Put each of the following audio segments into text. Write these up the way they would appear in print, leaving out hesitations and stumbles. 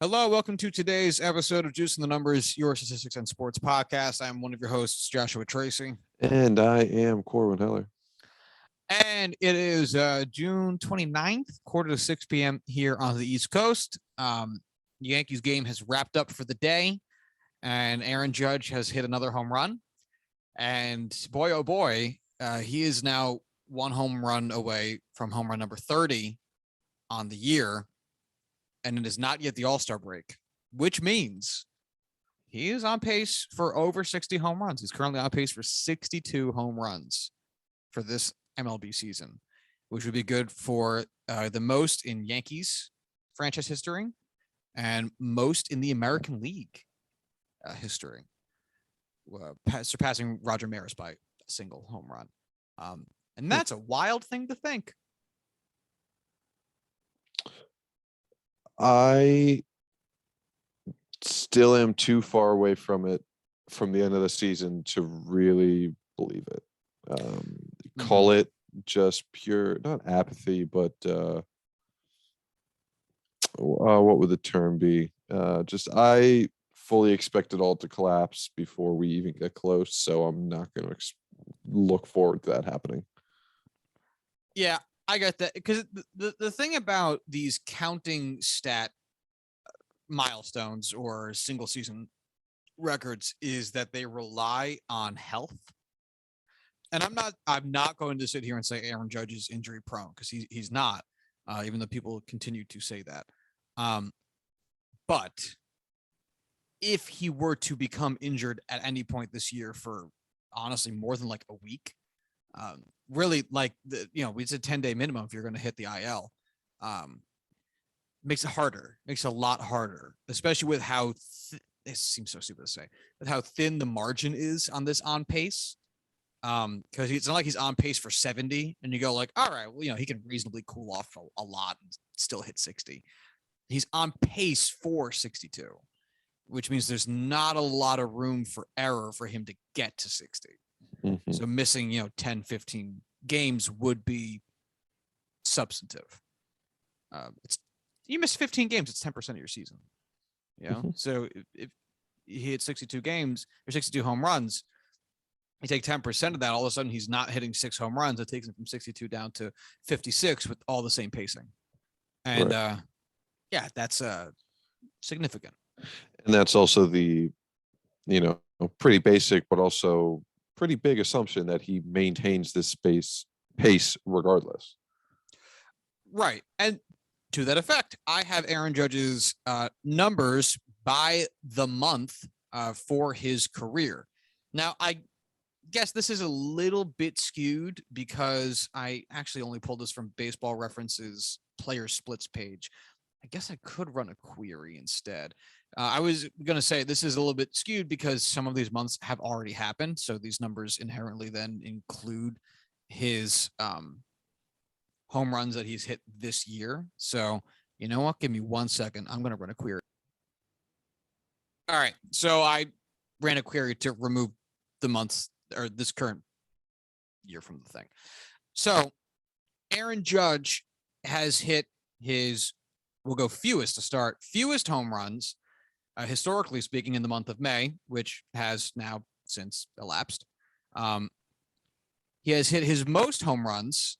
Hello, welcome to today's episode of Juice and the Numbers, your statistics and sports podcast. I'm one of your hosts, Joshua Tracy. And I am Corwin Heller. And it is June 29th, quarter to 6 p.m. here on the East Coast. The Yankees game has wrapped up for the day, and Aaron Judge has hit another home run. And boy, oh boy, he is now one home run away from home run number 30 on the year. And it is not yet the All-Star break, which means he is on pace for over 60 home runs. He's currently on pace for 62 home runs for this MLB season, which would be good for the most in Yankees franchise history and most in the American League history, surpassing Roger Maris by a single home run. And that's a wild thing to think. I still am too far away from it from the end of the season to really believe it. Call it just pure, not apathy, but what would the term be? I fully expect it all to collapse before we even get close. So I'm not going to look forward to that happening. Yeah, I get that, because the thing about these counting stat milestones or single season records is that they rely on health. And I'm not going to sit here and say Aaron Judge is injury prone, because he's not, even though people continue to say that. But if he were to become injured at any point this year for honestly more than like a week, really, like it's a 10-day minimum if you're going to hit the IL. Makes a lot harder, especially with how it seems so stupid to say, with how thin the margin is on this on pace. Because it's not like he's on pace for 70 and you go like, all right, well, he can reasonably cool off a lot and still hit 60. He's on pace for 62, which means there's not a lot of room for error for him to get to 60. Mm-hmm. So missing, 10, 15 games would be substantive. You miss 15 games, it's 10% of your season. Mm-hmm. So if he hit 62 games or 62 home runs, you take 10% of that, all of a sudden he's not hitting 6 home runs. It takes him from 62 down to 56 with all the same pacing. And right. That's significant. And that's also the, pretty basic, but also pretty big assumption that he maintains this pace regardless. Right. And to that effect, I have Aaron Judge's numbers by the month for his career. Now, I guess this is a little bit skewed because I actually only pulled this from Baseball Reference's player splits page. I guess I could run a query instead. I was going to say this is a little bit skewed because some of these months have already happened. So these numbers inherently then include his home runs that he's hit this year. So you know what? Give me 1 second. I'm going to run a query. All right. So I ran a query to remove the months or this current year from the thing. So Aaron Judge has hit his, we'll go fewest to start, fewest home runs, historically speaking, in the month of May, which has now since elapsed. He has hit his most home runs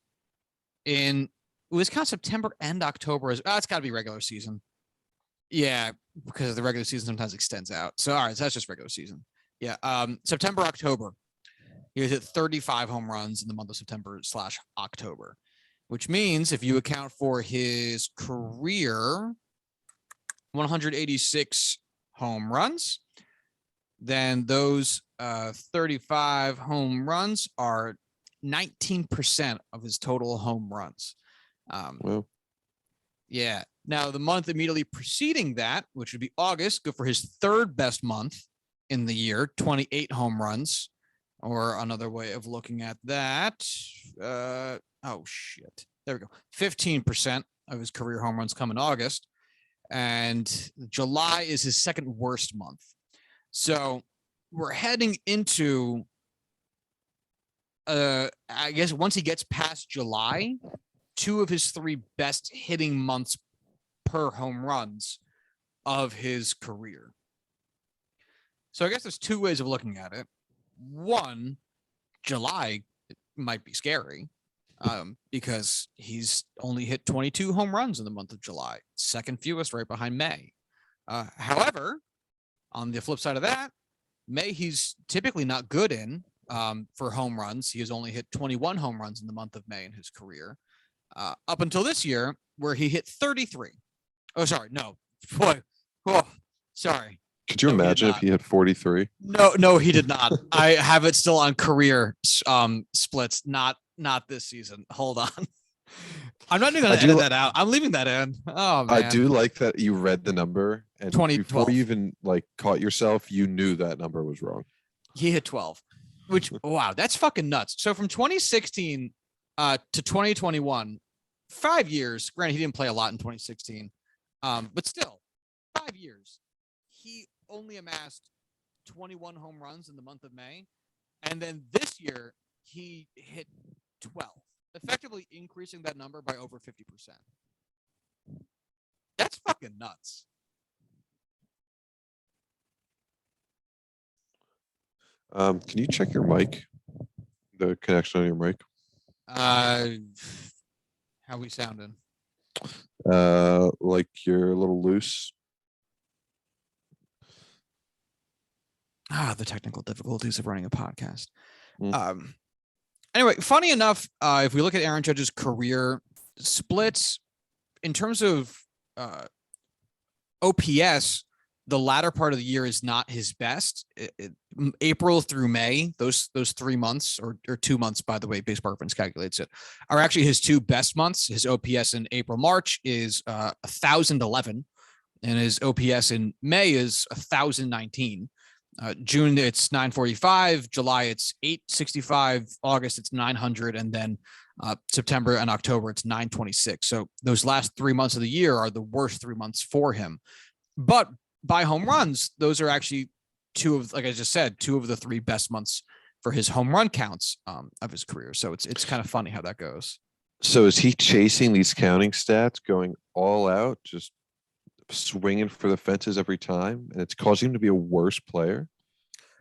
in, it was kind of September and October. It's got to be regular season. Yeah, because the regular season sometimes extends out. So, all right, so that's just regular season. Yeah, September, October. He has hit 35 home runs in the month of September/October, which means if you account for his career, 186 home runs, then those 35 home runs are 19% of his total home runs. Well, yeah. Now, the month immediately preceding that, which would be August, go for his third best month in the year, 28 home runs. Or another way of looking at that, there we go. 15% of his career home runs come in August, and July is his second worst month. So we're heading into, I guess once he gets past July, 2 of his 3 best hitting months per home runs of his career. So I guess there's two ways of looking at it. One, July might be scary because he's only hit 22 home runs in the month of July, second fewest right behind May. However, on the flip side of that, May he's typically not good in for home runs. He has only hit 21 home runs in the month of May in his career. Up until this year, where he hit 33. Oh, sorry. No. Boy. Oh, sorry. Could you imagine if he had 43? No, he did not. I have it still on career splits, not this season. Hold on. I'm not even going to edit that out. I'm leaving that in. Oh, man. I do like that you read the number, and before you even caught yourself, you knew that number was wrong. He hit 12, which, wow, that's fucking nuts. So from 2016 to 2021, 5 years. Granted, he didn't play a lot in 2016, but still, 5 years. He only amassed 21 home runs in the month of May, and then this year he hit 12, effectively increasing that number by over 50%. That's fucking nuts. Can you check your mic? The connection on your mic? How we sounding? Like you're a little loose. The technical difficulties of running a podcast. Anyway, funny enough, if we look at Aaron Judge's career splits in terms of OPS, the latter part of the year is not his best. April through May, those 3 months or 2 months, by the way, Baseball Reference calculates it, are actually his two best months. His OPS in April, March is 1,011, and his OPS in May is 1,019. June, it's 945. July, it's 865. August, it's 900. And then September and October, it's 926. So those last 3 months of the year are the worst 3 months for him. But by home runs, those are actually like I just said, 2 of the 3 best months for his home run counts of his career. So it's kind of funny how that goes. So is he chasing these counting stats, going all out, just swinging for the fences every time, and it's causing him to be a worse player?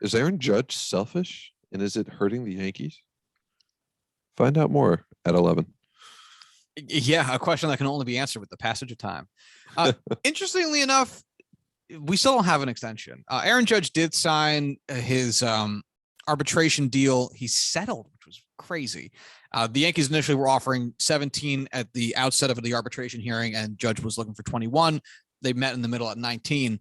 Is Aaron Judge selfish, and is it hurting the Yankees? Find out more at 11. Yeah, a question that can only be answered with the passage of time. Interestingly enough, we still don't have an extension. Aaron Judge did sign his arbitration deal. He settled, which was crazy. The Yankees initially were offering 17 at the outset of the arbitration hearing, and Judge was looking for 21. They met in the middle at 19.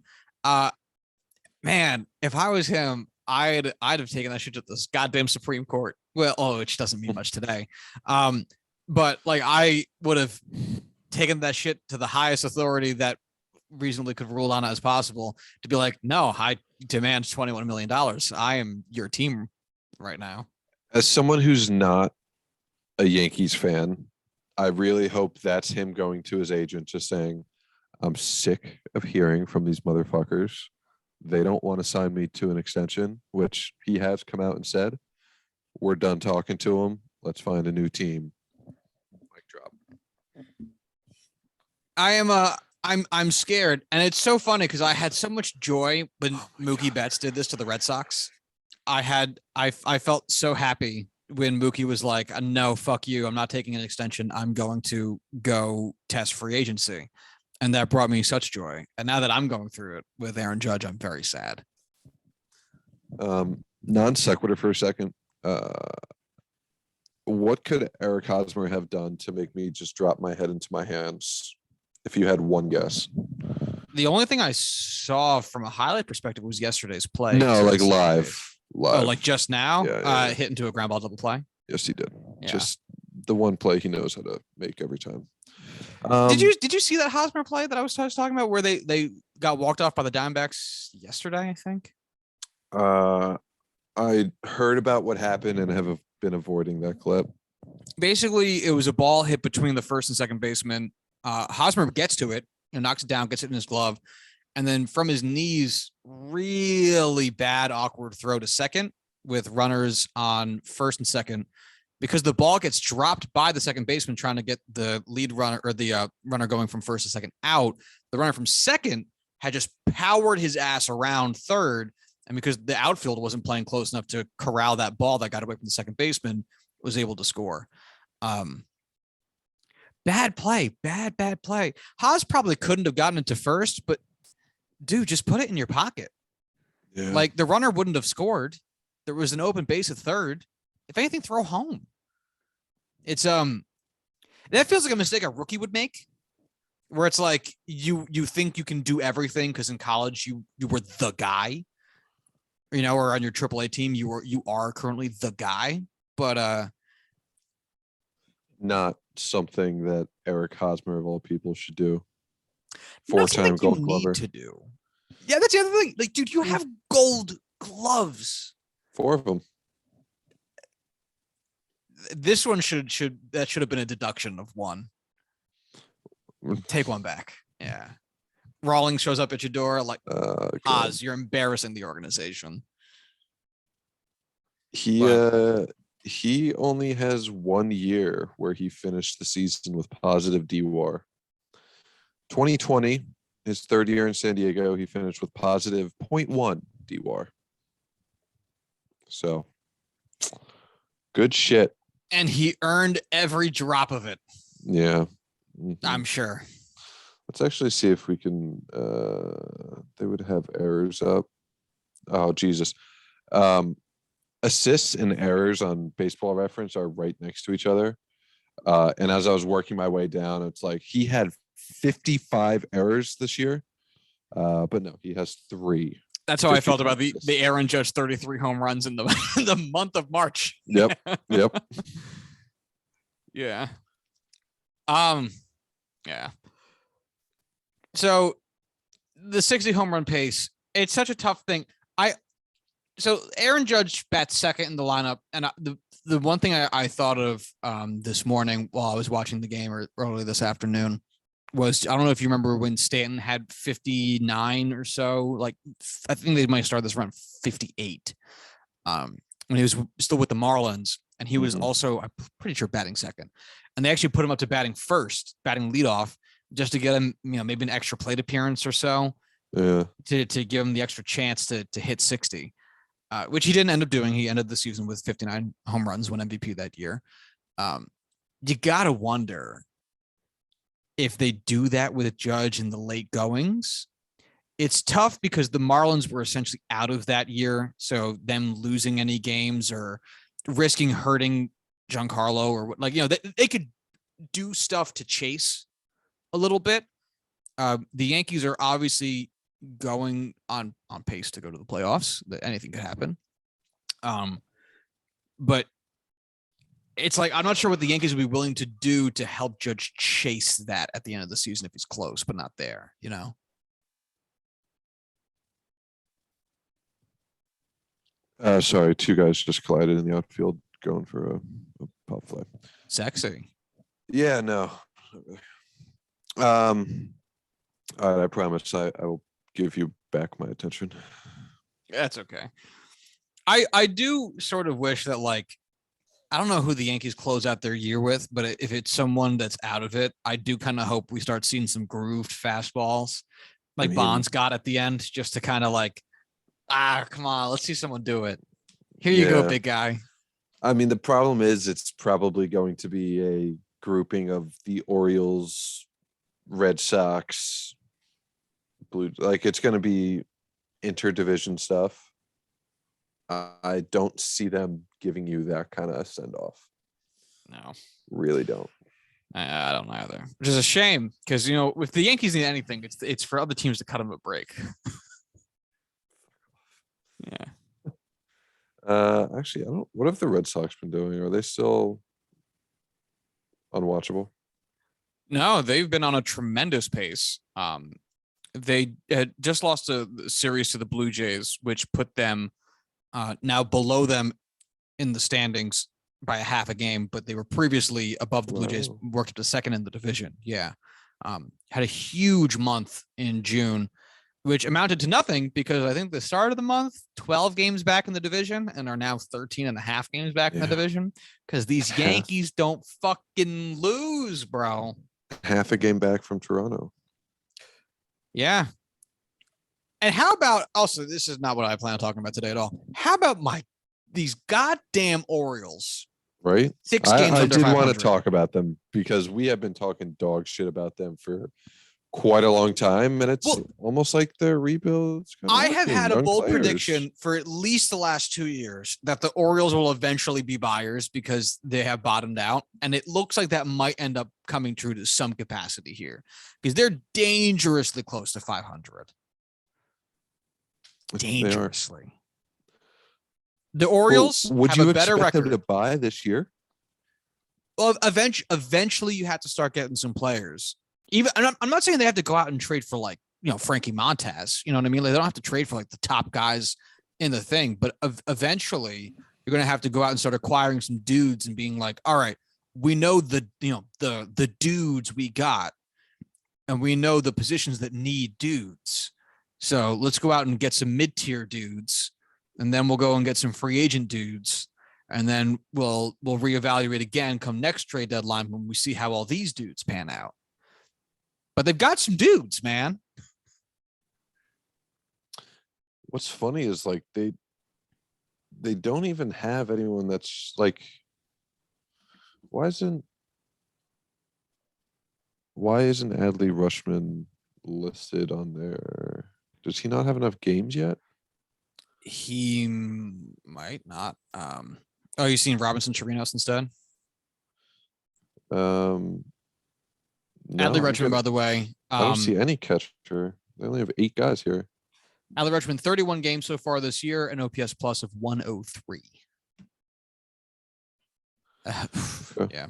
Man, if I was him, I'd have taken that shit to this goddamn Supreme Court. Well, which doesn't mean much today. But I would have taken that shit to the highest authority that reasonably could rule on it as possible to be like, no, I demand $21 million. I am your team right now. As someone who's not a Yankees fan, I really hope that's him going to his agent just saying, I'm sick of hearing from these motherfuckers. They don't want to sign me to an extension, which he has come out and said. We're done talking to him. Let's find a new team. Mic drop. I'm scared, and it's so funny because I had so much joy when Mookie Betts did this to the Red Sox. I felt so happy when Mookie was like, no, fuck you. I'm not taking an extension. I'm going to go test free agency. And that brought me such joy. And now that I'm going through it with Aaron Judge, I'm very sad. Non sequitur for a second. What could Eric Hosmer have done to make me just drop my head into my hands? If you had one guess. The only thing I saw from a highlight perspective was yesterday's play. No, like live. Oh, like just now? Yeah. Hit into a ground ball double play? Yes, he did. Yeah. Just the one play he knows how to make every time. Did you see that Hosmer play that I was talking about where they got walked off by the Diamondbacks yesterday, I think? I heard about what happened and have been avoiding that clip. Basically, it was a ball hit between the first and second baseman. Hosmer gets to it, knocks it down, gets it in his glove, and then from his knees, really bad, awkward throw to second with runners on first and second. Because the ball gets dropped by the second baseman trying to get the lead runner or the runner going from first to second out. The runner from second had just powered his ass around third. And because the outfield wasn't playing close enough to corral that ball that got away from the second baseman, was able to score. Bad play. Haas probably couldn't have gotten into first, but dude, just put it in your pocket. Yeah. Like the runner wouldn't have scored. There was an open base at third. If anything, throw home. It's that feels like a mistake a rookie would make, where it's like you think you can do everything because in college you were the guy, or on your AAA team you are currently the guy, but not something that Eric Hosmer of all people should do. Not something Four-time Gold you Glover. need to do. Yeah, that's the other thing. Like, dude, you have gold gloves. 4 of them. This one should have been a deduction of 1. Take 1 back. Yeah. Rawlings shows up at your door like, Oz, you're embarrassing the organization. He only has 1 year where he finished the season with positive DWAR. 2020, his 3rd year in San Diego, he finished with positive 0.1 DWAR. So, good shit. And he earned every drop of it. Yeah. Mm-hmm. I'm sure. Let's actually see if we can. They would have errors up. Oh, Jesus. Assists and errors on Baseball Reference are right next to each other. And as I was working my way down, it's like he had 55 errors this year. But no, he has 3. That's how I felt about the Aaron Judge 33 home runs in the month of March. Yep. Yeah. Yeah. So the 60 home run pace, it's such a tough thing. So Aaron Judge bats second in the lineup, and the one thing I thought of this morning while I was watching the game or early this afternoon was, I don't know if you remember when Stanton had 59 or so. Like, I think they might start this run 58 when he was still with the Marlins, and he was also, I'm pretty sure, batting second. And they actually put him up to batting first, batting leadoff, just to get him, maybe an extra plate appearance or so. Yeah. To give him the extra chance to hit 60. Which he didn't end up doing. He ended the season with 59 home runs, won MVP that year. You got to wonder if they do that with Judge in the late goings. It's tough because the Marlins were essentially out of that year. So them losing any games or risking hurting Giancarlo or they could do stuff to chase a little bit. The Yankees are obviously going on pace to go to the playoffs. That anything could happen. But it's like, I'm not sure what the Yankees would be willing to do to help Judge chase that at the end of the season if he's close, but not there, Sorry, 2 guys just collided in the outfield going for a pop fly. Sexy. Yeah, no. All right, I promise I will give you back my attention. That's okay. I do sort of wish that, like, I don't know who the Yankees close out their year with, but if it's someone that's out of it, I do kind of hope we start seeing some grooved fastballs like Bonds got at the end, just to kind of like, come on, let's see someone do it. Here you go, big guy. I mean, the problem is it's probably going to be a grouping of the Orioles, Red Sox, Blue. Like, it's going to be interdivision stuff. I don't see them giving you that kind of send off. No, really don't. I don't either, which is a shame because, if the Yankees need anything, it's for other teams to cut them a break. Yeah. Actually, I don't. What have the Red Sox been doing? Are they still unwatchable? No, they've been on a tremendous pace. They had just lost a series to the Blue Jays, which put them now below them in the standings by a half a game, but they were previously above the Blue Jays, worked up to second in the division. Yeah. Had a huge month in June, which amounted to nothing because I think the start of the month, 12 games back in the division and are now 13 and a half games back in the division because these Yankees don't fucking lose, bro. Half a game back from Toronto. Yeah. And how about also, this is not what I plan on talking about today at all. How about these goddamn Orioles? Right? 6 games I under did want to 500. talk about them because we have been talking dog shit about them for quite a long time, and it's almost like their rebuild's I have had a young bold players. prediction for at least the last 2 years that the Orioles will eventually be buyers because they have bottomed out. And it looks like that might end up coming true to some capacity here because they're dangerously close to 500. Dangerously. The Orioles would have you a better expect record. them to buy this year? Well, eventually you have to start getting some players. Even I'm not saying they have to go out and trade for like, Frankie Montez. You know what I mean? Like they don't have to trade for like the top guys in the thing, but eventually you're going to have to go out and start acquiring some dudes and being like, all right, we know the dudes we got, and we know the positions that need dudes. So let's go out and get some mid-tier dudes, and then we'll go and get some free agent dudes. And then we'll reevaluate again come next trade deadline when we see how all these dudes pan out. But they've got some dudes, man. What's funny is like they don't even have anyone that's like, why isn't Adley Rushman listed on there? Does he not have enough games yet? He might not. Oh, you seen Robinson Chirinos instead? No, Adley Rutschman, by the way. I don't see any catcher. They only have 8 guys here. Adley Rutschman, 31 games so far this year, an OPS plus of 103. Yeah.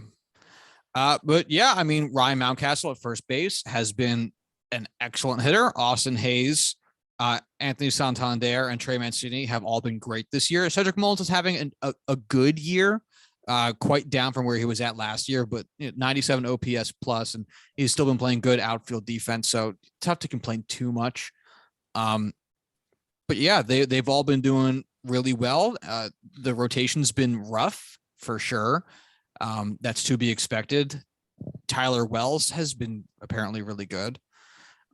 But yeah, I mean, Ryan Mountcastle at first base has been an excellent hitter. Austin Hayes, Anthony Santander, and Trey Mancini have all been great this year. Cedric Mullins is having a good year. Quite down from where he was at last year, but 97 OPS plus, and he's still been playing good outfield defense. So tough to complain too much. But yeah, they've all been doing really well. The rotation's been rough for sure. That's to be expected. Tyler Wells has been apparently really good.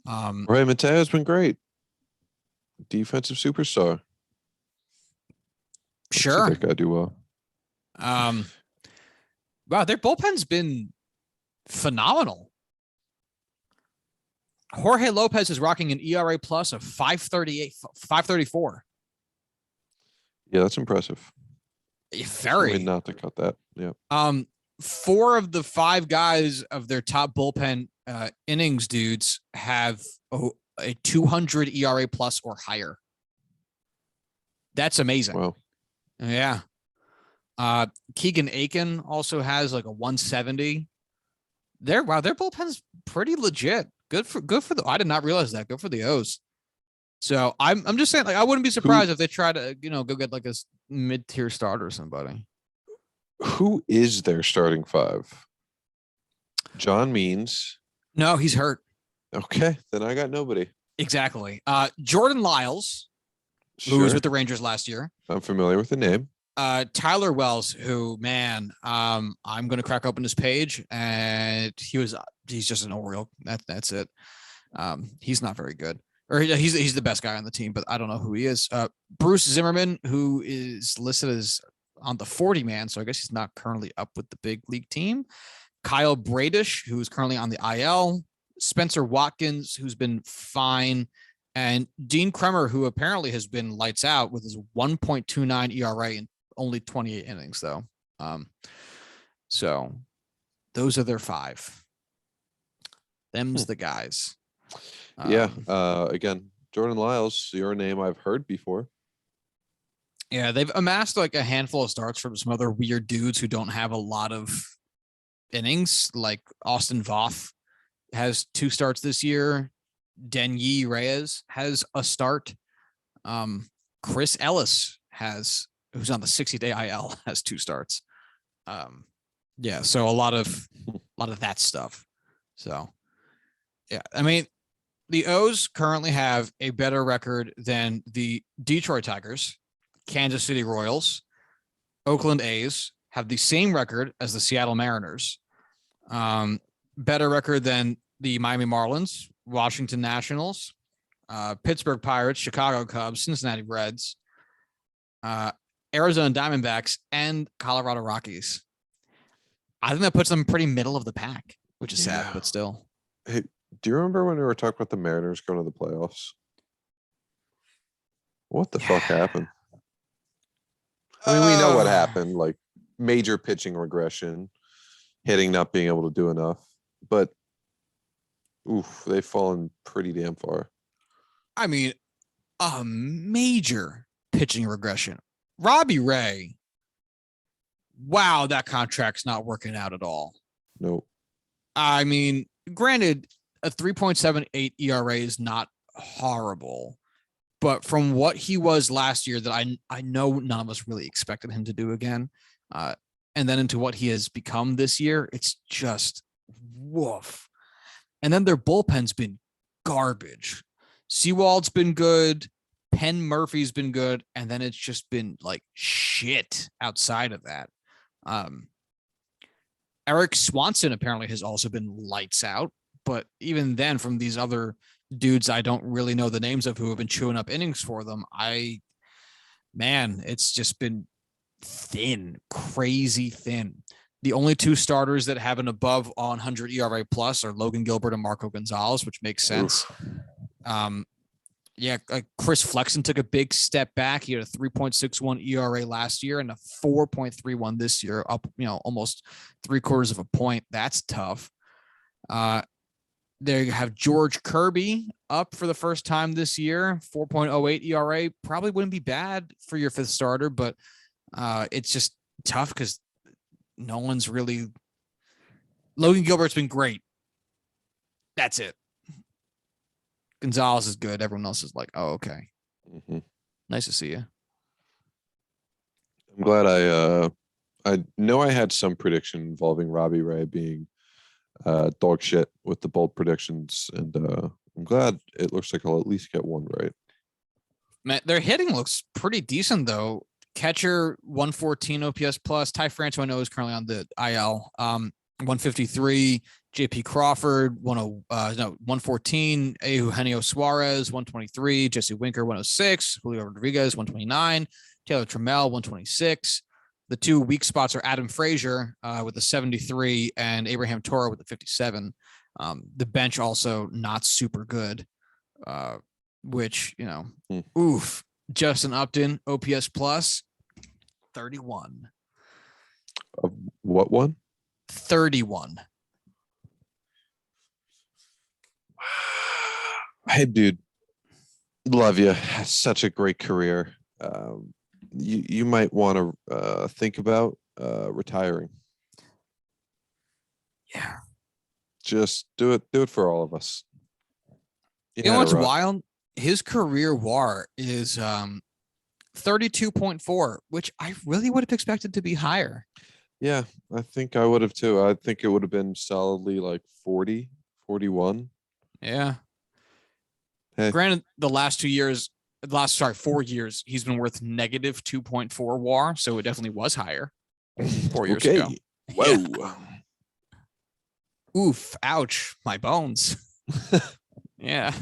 Right, Mateo has been great. Defensive superstar. Sure, that guy do well. Wow, their bullpen's been phenomenal. Jorge Lopez is rocking an ERA plus of 5.38, 5.34. Yeah, that's impressive. Very. Not to cut that. Yeah. 4 of the 5 guys of their top bullpen innings dudes have a 200 ERA plus or higher. That's amazing. Wow. Yeah. Keegan Aiken also has like a 170. Their bullpen's pretty legit. Good for I did not realize that. Good for the O's. So I'm just saying, like, I wouldn't be surprised if they try to, go get like a mid-tier starter or somebody. Who is their starting 5? John Means. No, he's hurt. Okay, then I got nobody. Exactly. Jordan Lyles, who was with the Rangers last year. I'm familiar with the name. Tyler Wells, who, man, I'm going to crack open his page, and he's just an Oriole. That's it. He's not very good, or he's the best guy on the team, but I don't know who he is. Bruce Zimmerman, who is listed as on the 40 man, so I guess he's not currently up with the big league team. Kyle Bradish, who's currently on the IL. Spencer Watkins, who's been fine. And Dean Kremer, who apparently has been lights out with his 1.29 ERA in only 28 innings, though. So those are their 5. Them's the guys. Yeah. Again, Jordan Lyles, your name I've heard before. Yeah, they've amassed like a handful of starts from some other weird dudes who don't have a lot of innings, like Austin Voth has 2 starts this year. Denyi Reyes has a start. Chris Ellis who's on the 60-day IL, has 2 starts. Yeah, so a lot of that stuff. So yeah, I mean, the O's currently have a better record than the Detroit Tigers, Kansas City Royals, Oakland A's, have the same record as the Seattle Mariners. Better record than the Miami Marlins, Washington Nationals, Pittsburgh Pirates, Chicago Cubs, Cincinnati Reds, Arizona Diamondbacks, and Colorado Rockies. I think that puts them pretty middle of the pack, which is sad, but still. Hey, do you remember when we were talking about the Mariners going to the playoffs? What the fuck happened? I mean, we know what happened, like major pitching regression, hitting not being able to do enough, but oof, they've fallen pretty damn far. I mean, a major pitching regression. Robbie Ray. Wow, that contract's not working out at all. Nope. I mean, granted, a 3.78 ERA is not horrible, but from what he was last year, that I know none of us really expected him to do again, and then into what he has become this year, it's just woof. And then their bullpen's been garbage. Seawald's been good. Penn Murphy's been good. And then it's just been like shit outside of that. Eric Swanson apparently has also been lights out. But even then, from these other dudes I don't really know the names of who have been chewing up innings for them, it's just been thin, crazy thin. The only two starters that have an above 100 ERA plus are Logan Gilbert and Marco Gonzalez, which makes sense. Chris Flexen took a big step back. He had a 3.61 ERA last year and a 4.31 this year, up, almost 3/4 of a point. That's tough. They have George Kirby up for the first time this year, 4.08 ERA. Probably wouldn't be bad for your fifth starter, but it's just tough because no one's really. Logan Gilbert's been great. That's it. Gonzalez is good. Everyone else is like, oh, okay. Mm-hmm. Nice to see you. I'm glad I know I had some prediction involving Robbie Ray being dog shit with the bold predictions, and I'm glad it looks like I'll at least get one right. Man, their hitting looks pretty decent though. Catcher 114 OPS plus. Ty Franco I know is currently on the IL. 153. JP Crawford 114. Eugenio Suarez 123. Jesse Winker 106. Julio Rodriguez 129. Taylor Trammell 126. The two weak spots are Adam Frazier with a 73 and Abraham Toro with a 57. The bench also not super good, which, oof. Justin Upton, OPS plus 31. What one? 31. Hey, dude. Love you. Such a great career. You might want to think about retiring. Yeah. Just do it for all of us. You know what's wild? His career WAR is 32.4, which I really would have expected to be higher. Yeah, I think I would have too. I think it would have been solidly like 40, 41. Yeah. Hey. Granted, the last 4 years, he's been worth negative 2.4 WAR, so it definitely was higher 4 years ago. Whoa. Yeah. Oof. Ouch. My bones. Yeah.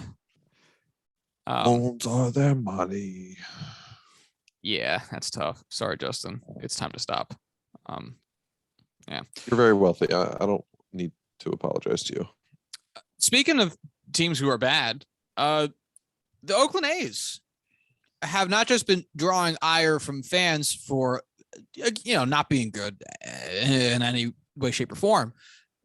Bones are their money. Yeah, that's tough. Sorry, Justin. It's time to stop. Yeah. You're very wealthy. I don't need to apologize to you. Speaking of teams who are bad, the Oakland A's have not just been drawing ire from fans for, not being good in any way, shape, or form,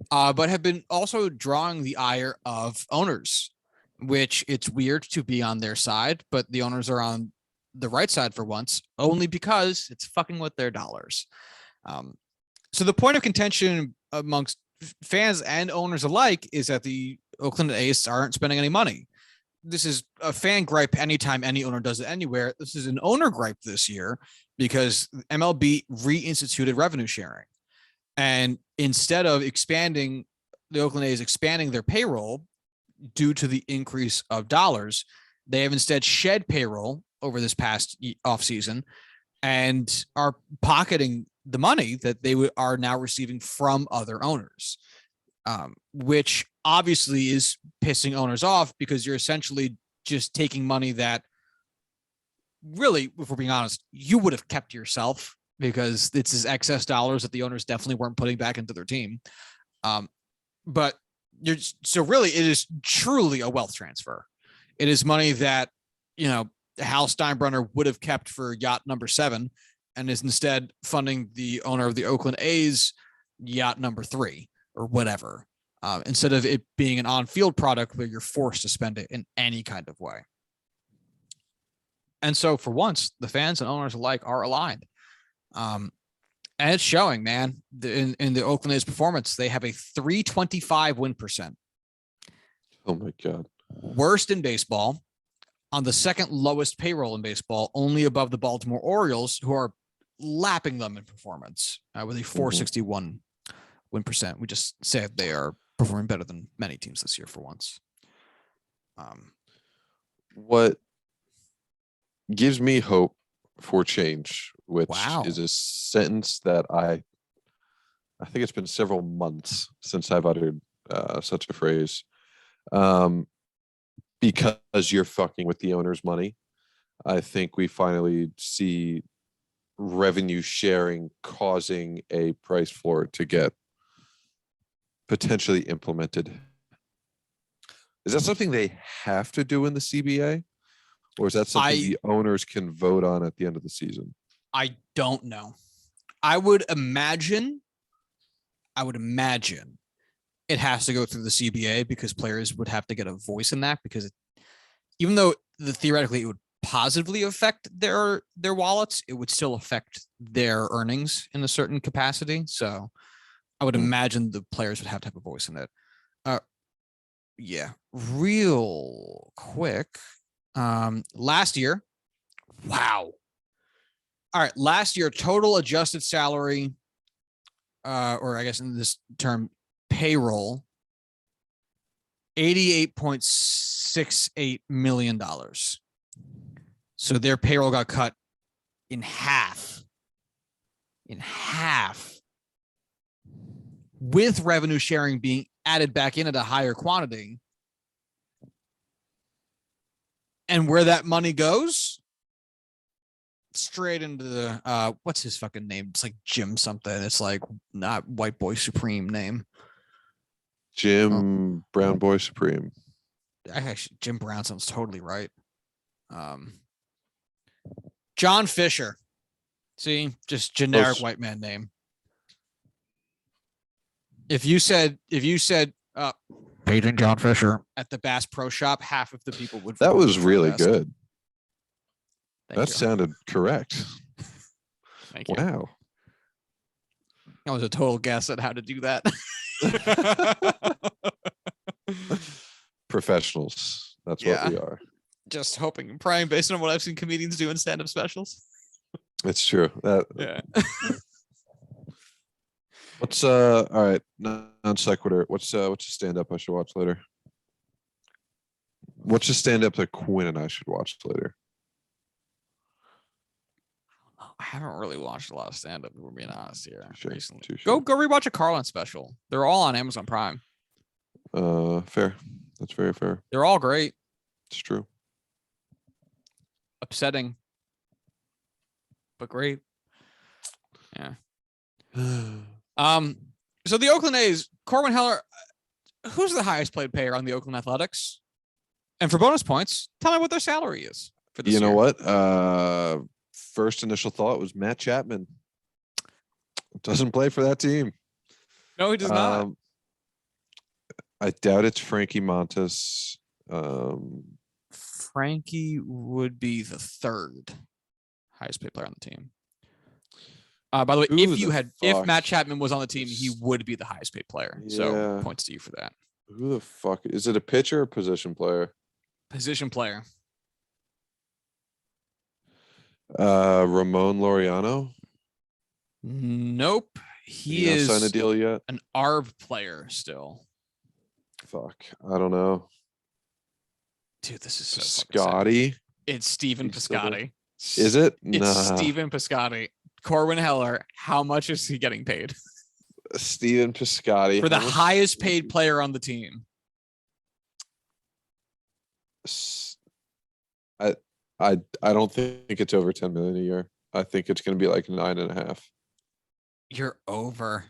but have been also drawing the ire of owners, which it's weird to be on their side, but the owners are on the right side for once, only because it's fucking with their dollars. So the point of contention amongst fans and owners alike is that the Oakland A's aren't spending any money. This is a fan gripe anytime any owner does it anywhere. This is an owner gripe this year because MLB reinstituted revenue sharing. And instead of the Oakland A's expanding their payroll due to the increase of dollars, they have instead shed payroll over this past offseason and are pocketing the money that they are now receiving from other owners, which obviously is pissing owners off because you're essentially just taking money that really, if we're being honest, you would have kept yourself because it's his excess dollars that the owners definitely weren't putting back into their team. But so really it is truly a wealth transfer. It is money that, Hal Steinbrenner would have kept for yacht number 7 and is instead funding the owner of the Oakland A's yacht number 3 or whatever. Instead of it being an on-field product where you're forced to spend it in any kind of way. And so for once, the fans and owners alike are aligned. And it's showing, man, in the Oakland A's performance, they have a .325 win percent. Oh my God. Worst in baseball, on the second lowest payroll in baseball, only above the Baltimore Orioles, who are lapping them in performance with a .461 win percent. We just said they are performing better than many teams this year for once. What gives me hope for change, which is a sentence that I think it's been several months since I've uttered such a phrase. Because you're fucking with the owner's money, I think we finally see revenue sharing causing a price floor to get potentially implemented. Is that something they have to do in the CBA? Or is that something the owners can vote on at the end of the season? I don't know. I would imagine it has to go through the CBA because players would have to get a voice in that, because even though theoretically it would positively affect their wallets, it would still affect their earnings in a certain capacity. So I would imagine the players would have to have a voice in it. Yeah, real quick. Last year, wow. All right, last year, total adjusted salary, or I guess in this term, payroll, $88.68 million. So their payroll got cut in half. With revenue sharing being added back in at a higher quantity. And where that money goes, straight into the what's his fucking name? It's like Jim something. It's like not White Boy Supreme name. Jim Brown Boy Supreme. Actually, Jim Brown sounds totally right. John Fisher. See, just generic white man name. If you said Paging John Fisher at the Bass Pro Shop, half of the people would. That was really good. That sounded correct. Thank you. Wow. That was a total guess at how to do that. Professionals. That's what we are. Just hoping and praying based on what I've seen comedians do in stand-up specials. It's true. Yeah. What's all right, non sequitur. What's a stand-up I should watch later? What's a stand-up that Quinn and I should watch later? I haven't really watched a lot of stand-up, if we're being honest here. Recently. Sure. Go rewatch a Carlin special. They're all on Amazon Prime. Fair. That's very fair. They're all great. It's true. Upsetting, but great. Yeah. So the Oakland A's, Corwin Heller, who's the highest paid player on the Oakland Athletics? And for bonus points, tell me what their salary is for this year. You know what? First initial thought was Matt Chapman. Doesn't play for that team. No, he does not. I doubt it's Frankie Montas. Frankie would be the third highest paid player on the team. By the way, if Matt Chapman was on the team, he would be the highest paid player. Yeah. So points to you for that. Who the fuck is it? A pitcher or position player? Position player. Ramon Laureano. Nope. He is signed a deal yet? An ARB player still. Fuck. I don't know. Dude, this is so Scotty. It's Steven Piscotty. Is it? It's Steven Piscotty. Corwin Heller, how much is he getting paid? Steven Piscotty. For the highest paid player on the team. I don't think it's over 10 million a year. I think it's going to be like 9.5. You're over.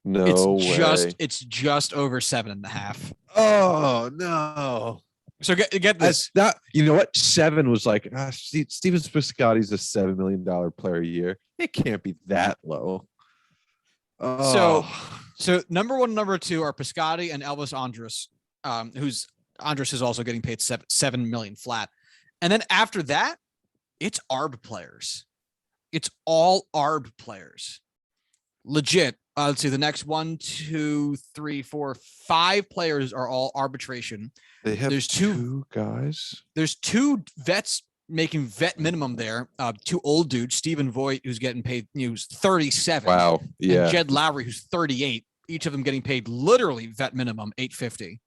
It's No just way. it's just over 7.5. Oh no. So get this. That you know what? 7 was like Steven Piscotty's a $7 million player a year. It can't be that low. So Oh, so number one, number two are Piscotty and Elvis Andrus, who's Andrus is also getting paid 7 million flat. And then after that, it's ARB players. It's all ARB players. Legit. Let's see. The next 1, 2, 3, 4, 5 players are all arbitration. they have There's two guys. There's 2 vets making vet minimum there. 2 old dudes, Stephen Voigt, who's getting paid, who's 37. Wow. And Yeah. Jed Lowry, who's 38. Each of them getting paid literally vet minimum $850.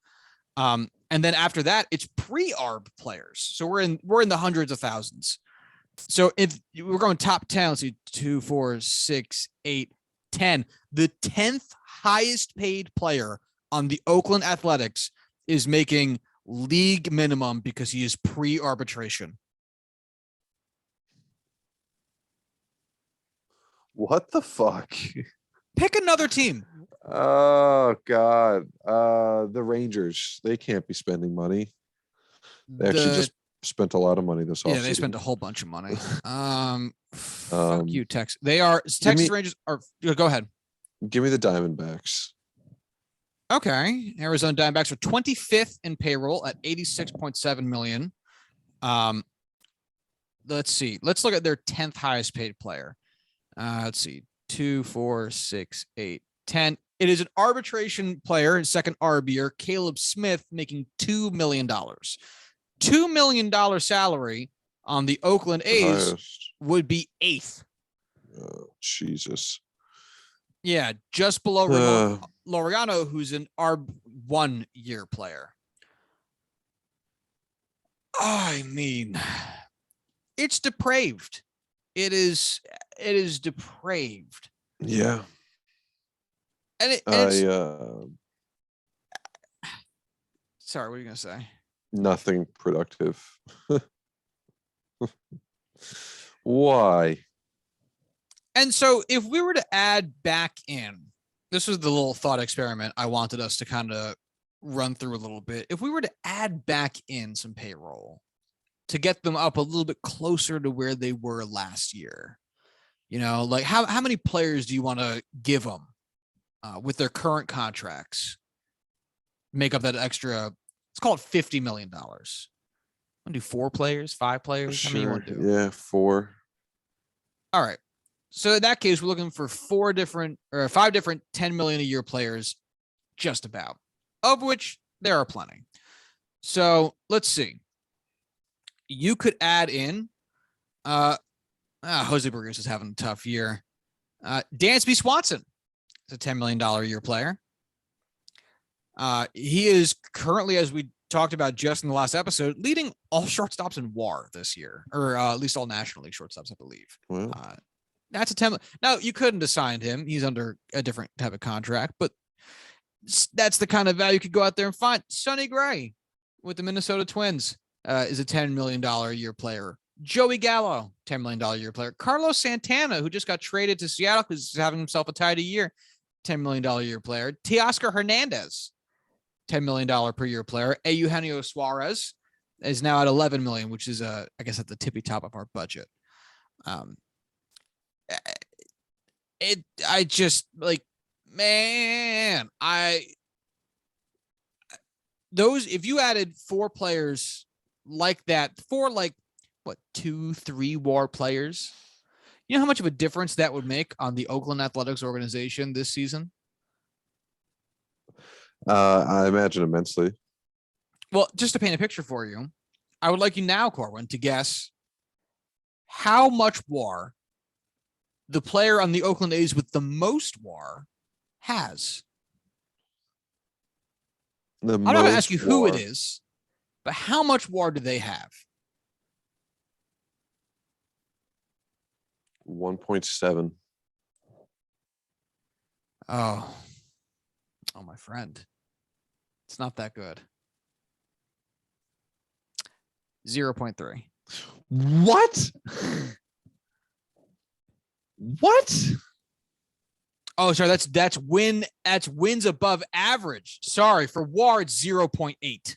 And then after that, it's pre-ARB players. So we're in the hundreds of thousands. So if we're going top 10, let's see, 2, 4, 6, 8, 10. The 10th highest paid player on the Oakland Athletics is making league minimum because he is pre-arbitration. What the fuck? Pick another team. Oh God. The Rangers. They can't be spending money. They actually just spent a lot of money this offseason. They spent a whole bunch of money. Fuck you, Texas. Texas Rangers are. Go ahead. Give me the Diamondbacks. Okay, Arizona Diamondbacks are 25th in payroll at 86.7 million. Let's see. Let's look at their 10th highest paid player. Let's see. 2, 4, 6, 8, 10. It is an arbitration player, second RBer, Caleb Smith, making $2 million. $2 million salary on the Oakland A's would be 8th. Oh, Jesus. Yeah, just below Ramon Laureano, who's an ARB 1 year player. I mean, it's depraved. It is depraved. Yeah. And sorry, what are you gonna say? Nothing productive. Why? And so if we were to add back in, this was the little thought experiment I wanted us to kind of run through a little bit. If we were to add back in some payroll to get them up a little bit closer to where they were last year, like how many players do you want to give them with their current contracts? Make up that extra, let's call it $50 million. Want to do 4 players, 5 players? Sure. How many you want to do? Yeah, 4. All right. So in that case, we're looking for 5 different $10 million a year players, just about, of which there are plenty. So let's see. You could add in, Jose Burgos is having a tough year. Dansby Swanson is a $10 million a year player. He is currently, as we talked about just in the last episode, leading all shortstops in WAR this year, or at least all National League shortstops, I believe. Well, that's a 10. Now, you couldn't have signed him. He's under a different type of contract, but that's the kind of value you could go out there and find. Sonny Gray with the Minnesota Twins is a $10 million a year player. Joey Gallo, $10 million a year player. Carlos Santana, who just got traded to Seattle because he's having himself a tidy year, $10 million a year player. Teoscar Hernandez, $10 million per year player. Eugenio Suarez is now at 11 million, which is I guess at the tippy top of our budget. I just like, man, if you added 4 players like that, 4 like what 2, 3 WAR players, you know how much of a difference that would make on the Oakland Athletics organization this season? I imagine immensely. Well, just to paint a picture for you, I would like you now, Corwin, to guess how much WAR the player on the Oakland A's with the most WAR has. I'm not going to ask you who it is, but how much WAR do they have? 1.7. Oh, my friend. It's not that good. 0.3. What? What? Oh, sorry. That's wins above average. Sorry, for WAR, it's 0.8.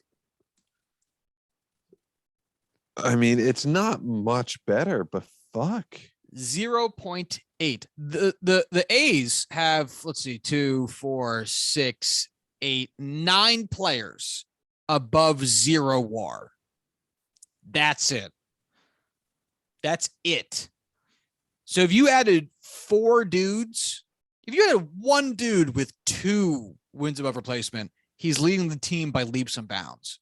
I mean, it's not much better, but fuck. 0.8. The A's have, let's see, 2, 4, 6, 8, 9 players above 0 WAR. That's it. That's it. So if you added 4 dudes, if you added 1 dude with 2 wins above replacement, he's leading the team by leaps and bounds.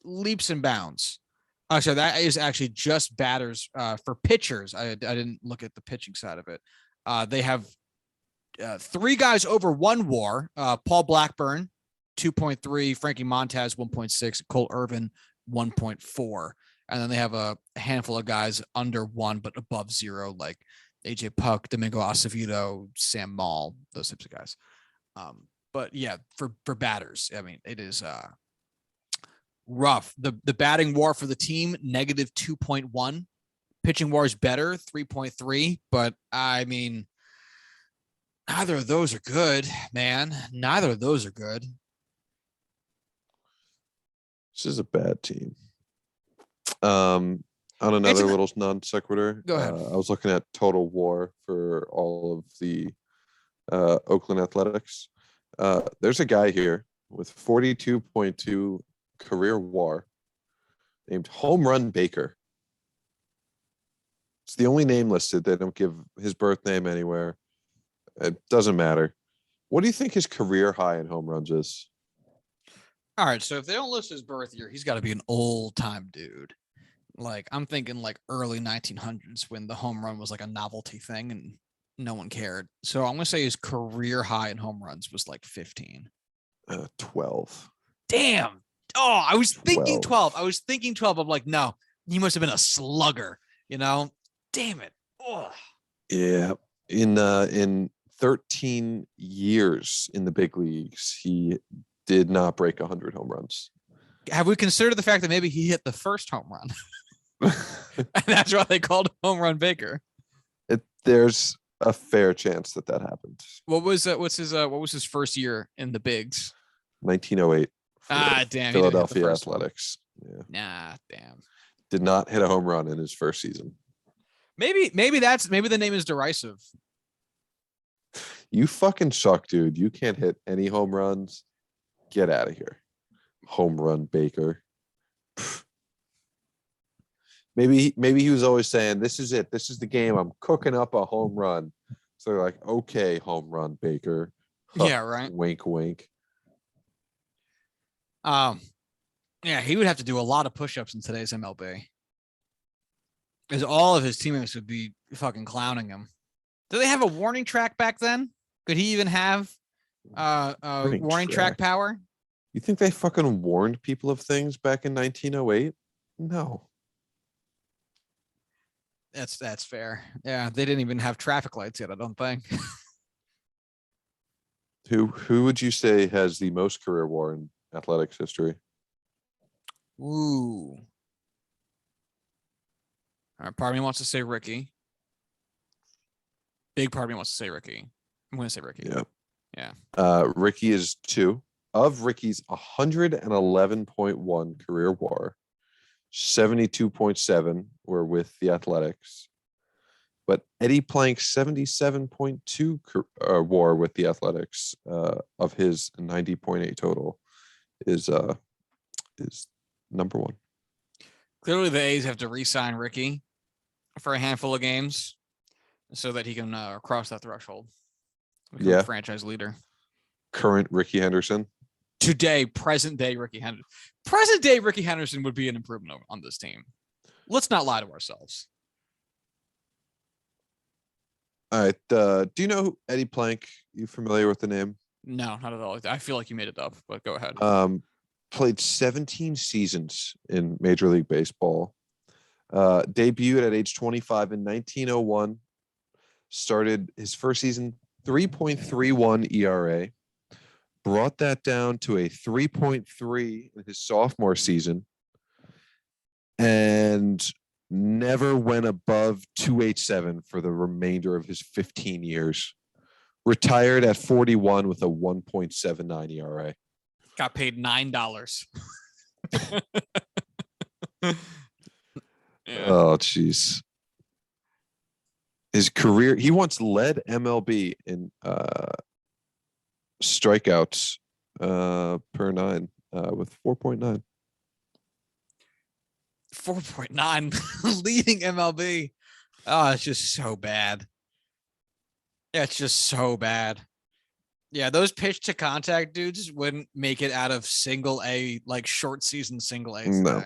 Leaps and bounds. So that is actually just batters for pitchers. I didn't look at the pitching side of it. They have 3 guys over 1 WAR. Paul Blackburn, 2.3. Frankie Montez, 1.6. Cole Irvin, 1.4. And then they have a handful of guys under 1 but above 0, like AJ Puck, Domingo Acevedo, Sam Maul, those types of guys. But yeah, for batters, I mean, it is rough. The batting WAR for the team, negative 2.1. Pitching WAR is better, 3.3. But I mean, neither of those are good, man. Neither of those are good. This is a bad team. On another little non sequitur, Go ahead. I was looking at total WAR for all of the Oakland Athletics. There's a guy here with 42.2 career WAR named Home Run Baker. It's the only name listed. They don't give his birth name anywhere. It doesn't matter. What do you think his career high in home runs is? All right, so if they don't list his birth year, he's got to be an old time dude. Like, I'm thinking like early 1900s when the home run was like a novelty thing and no one cared. So I'm going to say his career high in home runs was like 15. 12. Damn. Oh, I was thinking 12. 12. I was thinking 12. I'm like, no, he must have been a slugger, you know? Damn it. Oh. Yeah. In 13 years in the big leagues, he did not break 100 home runs. Have we considered the fact that maybe he hit the first home run? And that's why they called him Home Run Baker. There's a fair chance that happened. What was his first year in the bigs? 1908. Damn. Philadelphia Athletics. Yeah. Nah, damn. Did not hit a home run in his first season. Maybe the name is derisive. You fucking suck, dude. You can't hit any home runs. Get out of here. Home Run Baker. Maybe he was always saying, this is it. This is the game. I'm cooking up a home run. So they're like, okay, Home Run Baker. Huh, yeah, right. Wink, wink. Yeah, he would have to do a lot of push-ups in today's MLB. Because all of his teammates would be fucking clowning him. Do they have a warning track back then? Could he even have warning track power? You think they fucking warned people of things back in 1908? No. That's fair. Yeah, they didn't even have traffic lights yet, I don't think. Who would you say has the most career WAR in athletics history? Ooh. All right, part of me wants to say Ricky. Big part of me wants to say Ricky. I'm going to say Ricky. Yeah. Ricky is 2. Of Ricky's 111.1 career WAR, 72.7 were with the Athletics. But Eddie Plank's 77.2 WAR with the Athletics of his 90.8 total is number 1. Clearly, the A's have to re-sign Ricky for a handful of games so that he can cross that threshold. Become franchise leader. Current Ricky Henderson. Today, present day Ricky Henderson. Present day Ricky Henderson would be an improvement on this team. Let's not lie to ourselves. All right. Do you know Eddie Plank? You familiar with the name? No, not at all. I feel like you made it up, but go ahead. Played 17 seasons in Major League Baseball. Debuted at age 25 in 1901. Started his first season 3.31 ERA. Brought that down to a 3.3 in his sophomore season. and never went above 287 for the remainder of his 15 years. Retired at 41 with a 1.79 ERA. Got paid $9. Yeah. Oh, jeez. His career, he once led MLB in strikeouts per nine with 4.9. 4.9 leading MLB. Oh, it's just so bad. Yeah, it's just so bad. Yeah, those pitch to contact dudes wouldn't make it out of single A, like short season single A today. No.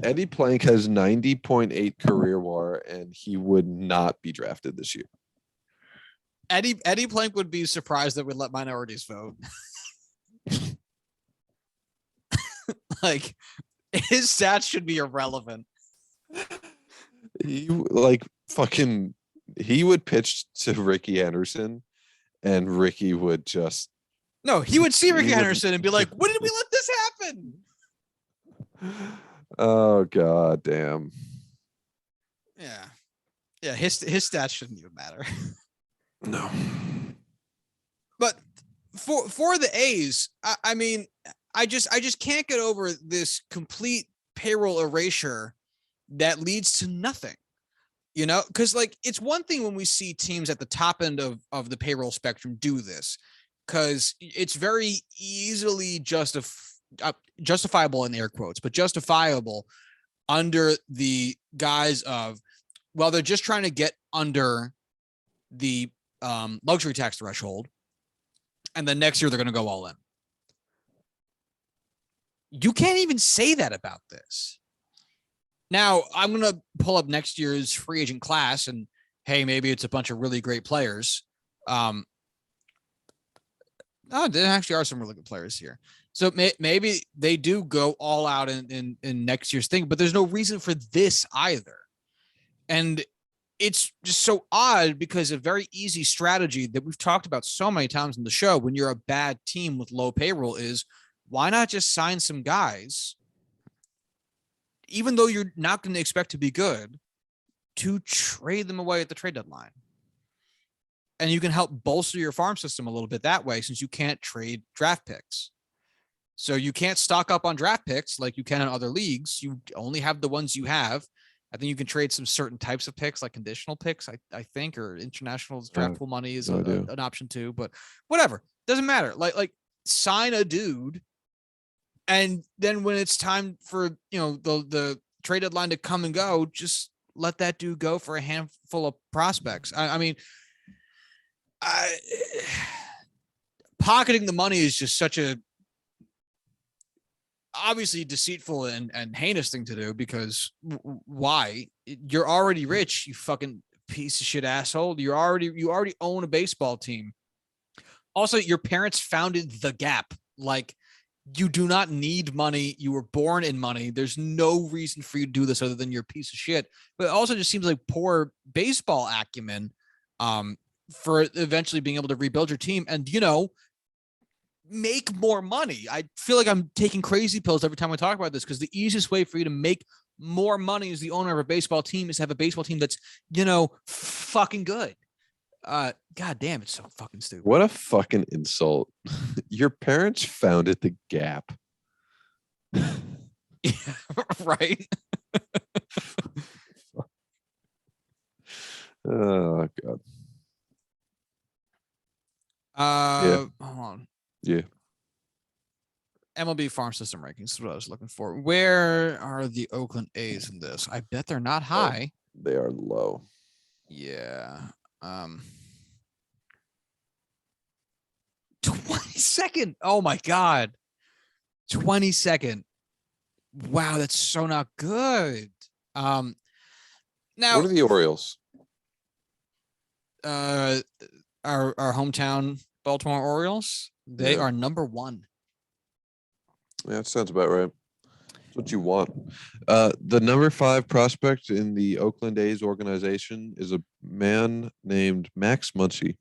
Eddie Plank has 90.8 career WAR, and he would not be drafted this year. Eddie Plank would be surprised that we let minorities vote. Like, his stats should be irrelevant. He would pitch to Ricky Henderson, and Ricky would just. No, he would see Ricky Henderson and be like, "When did we let this happen?" Oh, god damn. Yeah. His stats shouldn't even matter. No. But for the A's, I mean, I just can't get over this complete payroll erasure that leads to nothing. You know, because like it's one thing when we see teams at the top end of the payroll spectrum do this, because it's very easily justifiable in air quotes, but justifiable under the guise of, well, they're just trying to get under the luxury tax threshold, and then next year they're going to go all in. You can't even say that about this. Now, I'm going to pull up next year's free agent class, and hey, maybe it's a bunch of really great players. There actually are some really good players here. So maybe they do go all out in next year's thing, but there's no reason for this either. And it's just so odd because a very easy strategy that we've talked about so many times in the show when you're a bad team with low payroll is, why not just sign some guys, even though you're not going to expect to be good, to trade them away at the trade deadline? And you can help bolster your farm system a little bit that way, since you can't trade draft picks. So you can't stock up on draft picks like you can in other leagues. You only have the ones you have. I think you can trade some certain types of picks, like conditional picks, I think, or international draft pool money is an option too, but whatever. Doesn't matter. Like sign a dude. And then when it's time for, the trade deadline to come and go, just let that dude go for a handful of prospects. I mean, pocketing the money is just such a obviously deceitful and heinous thing to do, because why? You're already rich, you fucking piece of shit asshole. You already own a baseball team. Also, your parents founded the Gap. Like, you do not need money. You were born in money. There's no reason for you to do this other than you're a piece of shit. But it also just seems like poor baseball acumen for eventually being able to rebuild your team and, make more money. I feel like I'm taking crazy pills every time I talk about this, because the easiest way for you to make more money as the owner of a baseball team is to have a baseball team that's, fucking good. God damn, it's so fucking stupid. What a fucking insult. Your parents founded the Gap. Yeah, right. Oh god. Hold on. Yeah. MLB farm system rankings is what I was looking for. Where are the Oakland A's in this? I bet they're not high. They are low. Yeah. 22nd. Oh my God. 22nd. Wow, that's so not good. Now, what are the Orioles? Our hometown Baltimore Orioles. They are number 1. Yeah, that sounds about right. That's what you want. The number 5 prospect in the Oakland A's organization is a man named Max Muncy.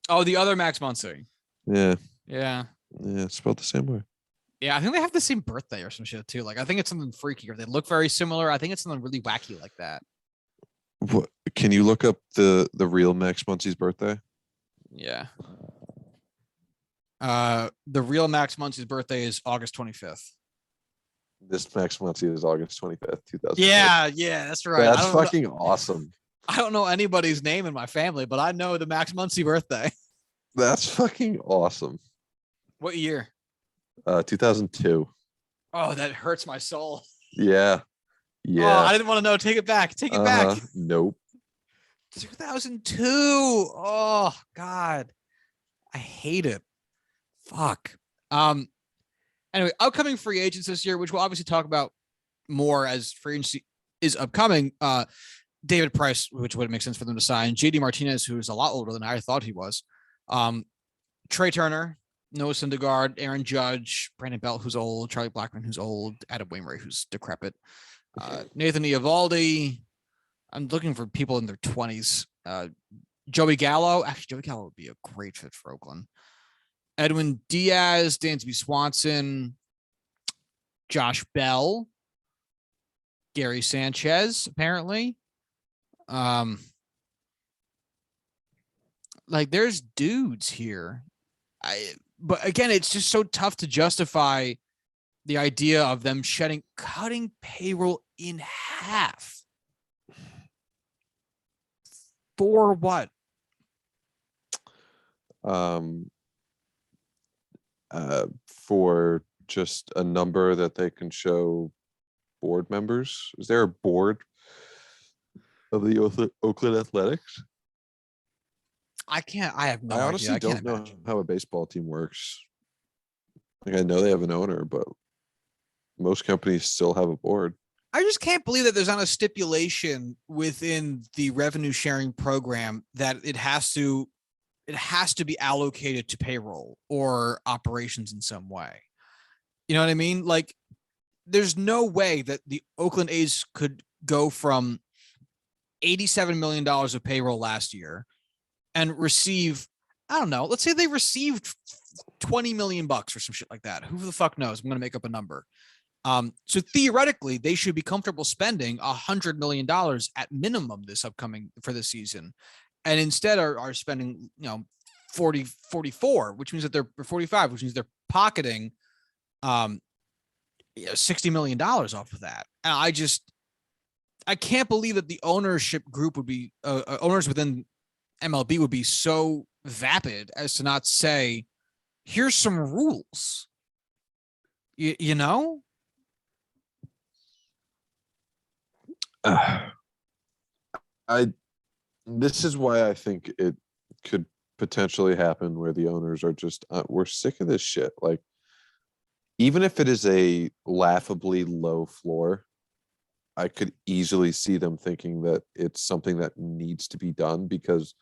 Oh, the other Max Muncy. Yeah. Yeah. Yeah, spelled the same way. Yeah, I think they have the same birthday or some shit too. Like, I think it's something freaky, or they look very similar. I think it's something really wacky like that. What, can you look up the real Max Muncy's birthday? Yeah. The real Max Muncy's birthday is August 25th. This Max Muncy is August 25th, 2002. Yeah, that's right. That's fucking awesome. I don't know anybody's name in my family, but I know the Max Muncy birthday. That's fucking awesome. What year? 2002. Oh, that hurts my soul. Yeah. Oh, I didn't want to know. Take it back. Take it back. Nope. 2002. Oh God, I hate it. Fuck. Anyway, upcoming free agents this year, which we'll obviously talk about more as free agency is upcoming. David Price, which would make sense for them to sign. JD Martinez, who is a lot older than I thought he was. Trey Turner, Noah Syndergaard, Aaron Judge, Brandon Belt, who's old, Charlie Blackmon, who's old, Adam Wainwright, who's decrepit, Nathan Eovaldi. I'm looking for people in their 20s. Joey Gallo. Actually, Joey Gallo would be a great fit for Oakland. Edwin Diaz, Dansby Swanson, Josh Bell, Gary Sanchez, apparently. Like there's dudes here. But again, it's just so tough to justify the idea of them cutting payroll in half. For what? For just a number that they can show board members. Is there a board of the Oakland Athletics? I have no I idea. honestly don't know how a baseball team works. Like I know they have an owner, but most companies still have a board. I just can't believe that there's not a stipulation within the revenue sharing program that it has to be allocated to payroll or operations in some way. You know what I mean? Like there's no way that the Oakland A's could go from $87 million of payroll last year and receive, I don't know, let's say they received $20 million or some shit like that. Who the fuck knows? I'm going to make up a number. So theoretically, they should be comfortable spending $100 million at minimum for this season. And instead are spending, 44, which means that they're 45, which means they're pocketing $60 million off of that. And I can't believe that the ownership group would be owners within MLB would be so vapid as to not say, here's some rules. You know? This is why I think it could potentially happen where the owners are just we're sick of this shit. Like even if it is a laughably low floor, I could easily see them thinking that it's something that needs to be done because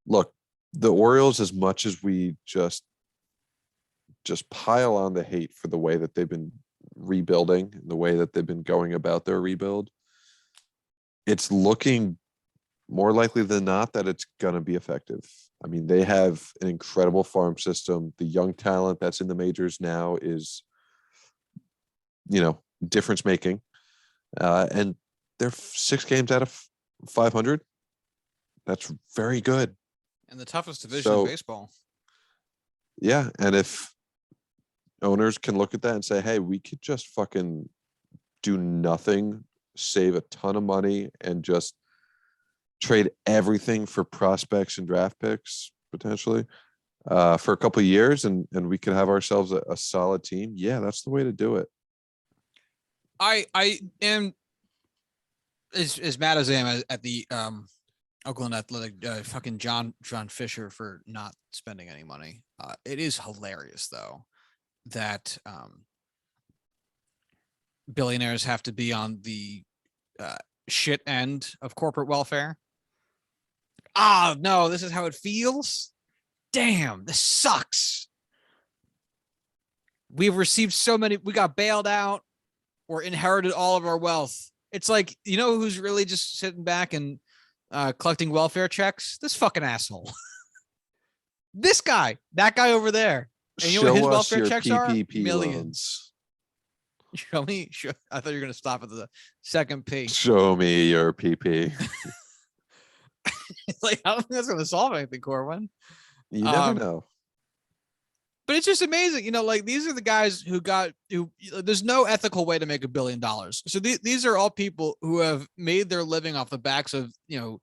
look, the Orioles, as much as we just pile on the hate for the way that they've been rebuilding, the way that they've been going about their rebuild, it's looking more likely than not that it's going to be effective. I mean, they have an incredible farm system. The young talent that's in the majors now is, difference making. And they're 6 games out of 500. That's very good. And the toughest division in baseball. Yeah. And if owners can look at that and say, hey, we could just fucking do nothing, save a ton of money, and just trade everything for prospects and draft picks potentially for a couple of years, and we could have ourselves a solid team. Yeah, that's the way to do it. I am as mad as I am at the Oakland Athletic fucking John Fisher for not spending any money. It is hilarious though that billionaires have to be on the shit end of corporate welfare. No, this is how it feels. Damn, this sucks. We've received so many, we got bailed out or inherited all of our wealth. It's like, who's really just sitting back and collecting welfare checks? This fucking asshole. This guy, that guy over there. And you know what his Show us welfare your checks are? PPP Millions. loans. Show me. I thought you were going to stop at the second P. Show me your PP. It's like, I don't think that's going to solve anything, Corwin. You never know. But it's just amazing. You know, like these are the guys who there's no ethical way to make $1 billion. So these are all people who have made their living off the backs of, you know,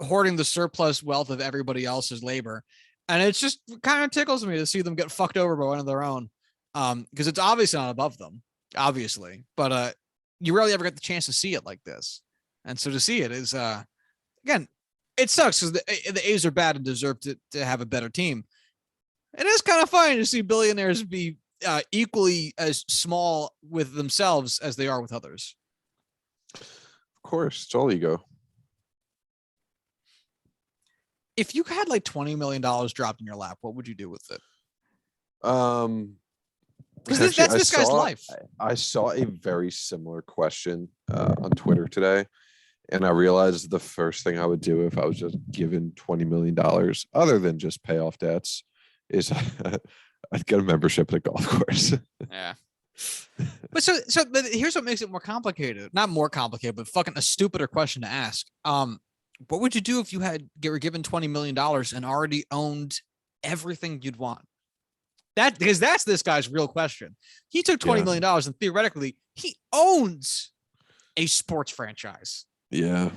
hoarding the surplus wealth of everybody else's labor. And it's just kind of tickles me to see them get fucked over by one of their own. Because it's obviously not above them, obviously. But you rarely ever get the chance to see it like this. And so to see it is, again, it sucks because the A's are bad and deserve to have a better team. It is kind of funny to see billionaires be equally as small with themselves as they are with others. Of course, it's all ego. If you had like $20 million dropped in your lap, what would you do with it? Because that's this guy's life. I saw a very similar question on Twitter today, and I realized the first thing I would do if I was just given $20 million, other than just pay off debts, is I'd get a membership at a golf course. Yeah. But but here's what makes it more complicated. Not more complicated, but fucking a stupider question to ask. What would you do if you were given $20 million and already owned everything you'd want? Because that's this guy's real question. He took $20 million and theoretically he owns a sports franchise. Yeah.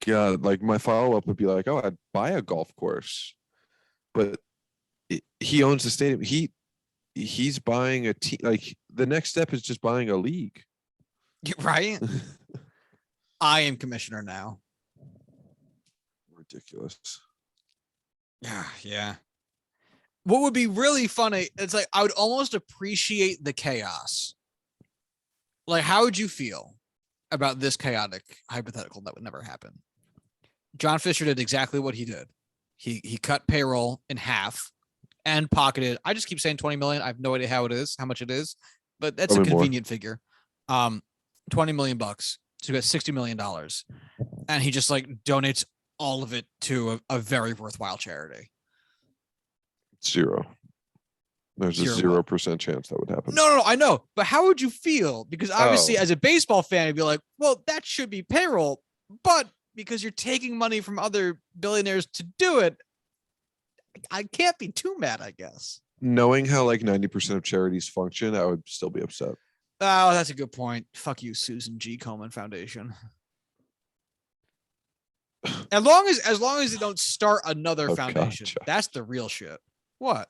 God, like my follow-up would be like, oh, I'd buy a golf course. But he owns the stadium. He's buying a team. Like the next step is just buying a league. Right? I am commissioner now. Ridiculous. Yeah. What would be really funny, it's like I would almost appreciate the chaos. Like, how would you feel about this chaotic hypothetical that would never happen? John Fisher did exactly what he did. He cut payroll in half and pocketed. I just keep saying 20 million. I have no idea how much it is, but that's probably a convenient figure. 20 million bucks. So he got $60 million. And he just like donates all of it to a very worthwhile charity. Zero. There's a 0% chance that would happen. No, I know. But how would you feel? Because obviously as a baseball fan, you'd be like, well, that should be payroll. But because you're taking money from other billionaires to do it, I can't be too mad, I guess. Knowing how like 90% of charities function, I would still be upset. Oh, that's a good point. Fuck you, Susan G. Komen Foundation. As long as they don't start another foundation, that's the real shit. What?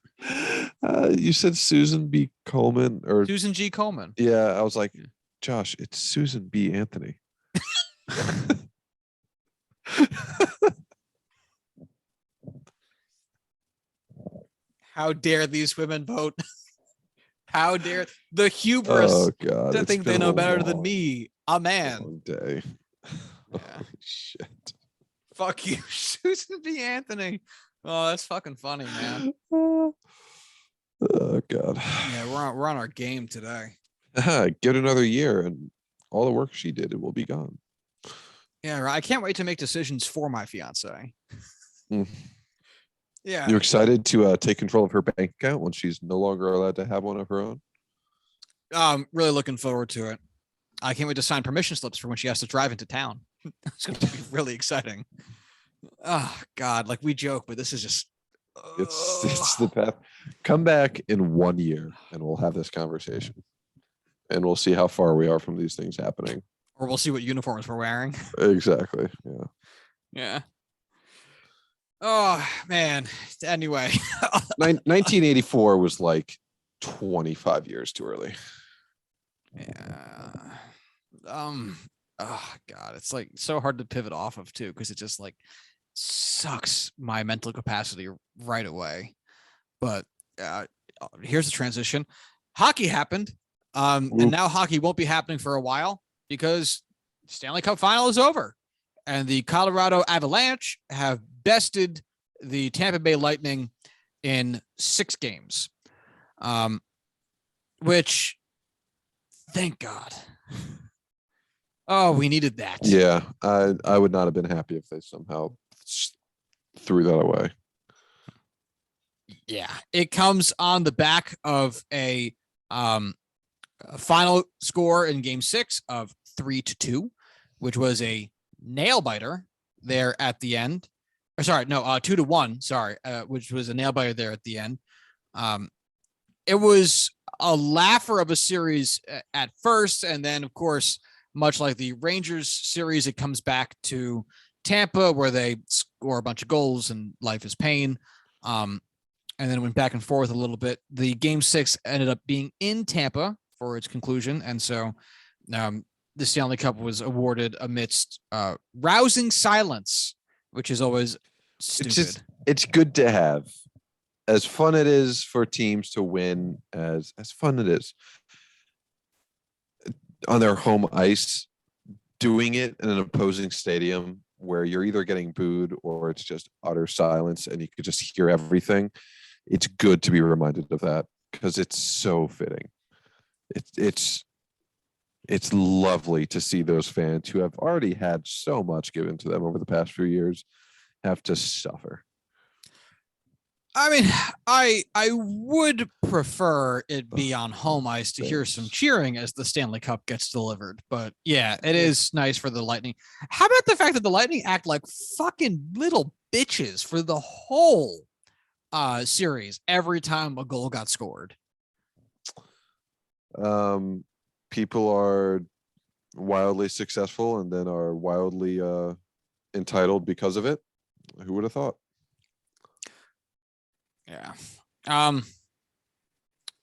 You said Susan B. Coleman or Susan G. Komen. Yeah, I was like, Josh, it's Susan B. Anthony. How dare these women vote? How dare the hubris to think they know better than me, a man. Long day. Yeah. Holy shit. Fuck you, Susan B. Anthony. Oh, that's fucking funny, man. Oh God. Yeah, we're on our game today. Get another year, and all the work she did, it will be gone. Yeah, I can't wait to make decisions for my fiance. Yeah. You excited to take control of her bank account when she's no longer allowed to have one of her own? I'm really looking forward to it. I can't wait to sign permission slips for when she has to drive into town. It's going to be really exciting. Oh God, like we joke, but this is just it's the path. Come back in 1 year and we'll have this conversation. And we'll see how far we are from these things happening. Or we'll see what uniforms we're wearing. Exactly. Yeah. Yeah. Oh man. Anyway. 1984 was like 25 years too early. Yeah. Oh God, it's like so hard to pivot off of too, because it just like sucks my mental capacity right away. But here's the transition. Hockey happened. And now hockey won't be happening for a while because Stanley Cup final is over. And the Colorado Avalanche have bested the Tampa Bay Lightning in 6 games. Which, thank God. Oh, we needed that. Yeah, I would not have been happy if they somehow threw that away. Yeah, it comes on the back of a final score in Game 6 of 3-2, which was a nail biter there at the end. Or sorry, no, 2-1. Sorry, which was a nail biter there at the end. It was a laugher of a series at first, and then of course, much like the Rangers series, it comes back to Tampa where they score a bunch of goals and life is pain. And then went back and forth a little bit. The Game 6 ended up being in Tampa for its conclusion, and so the Stanley Cup was awarded amidst rousing silence, which is always stupid. It's good to have. As fun it is for teams to win, as fun it is on their home ice, doing it in an opposing stadium where you're either getting booed or it's just utter silence and you could just hear everything. It's good to be reminded of that because it's so fitting. It's lovely to see those fans who have already had so much given to them over the past few years have to suffer. I mean, I would prefer it be on home ice to hear some cheering as the Stanley Cup gets delivered. But yeah, it is nice for the Lightning. How about the fact that the Lightning act like fucking little bitches for the whole series every time a goal got scored? People are wildly successful and then are wildly entitled because of it. Who would have thought? Yeah.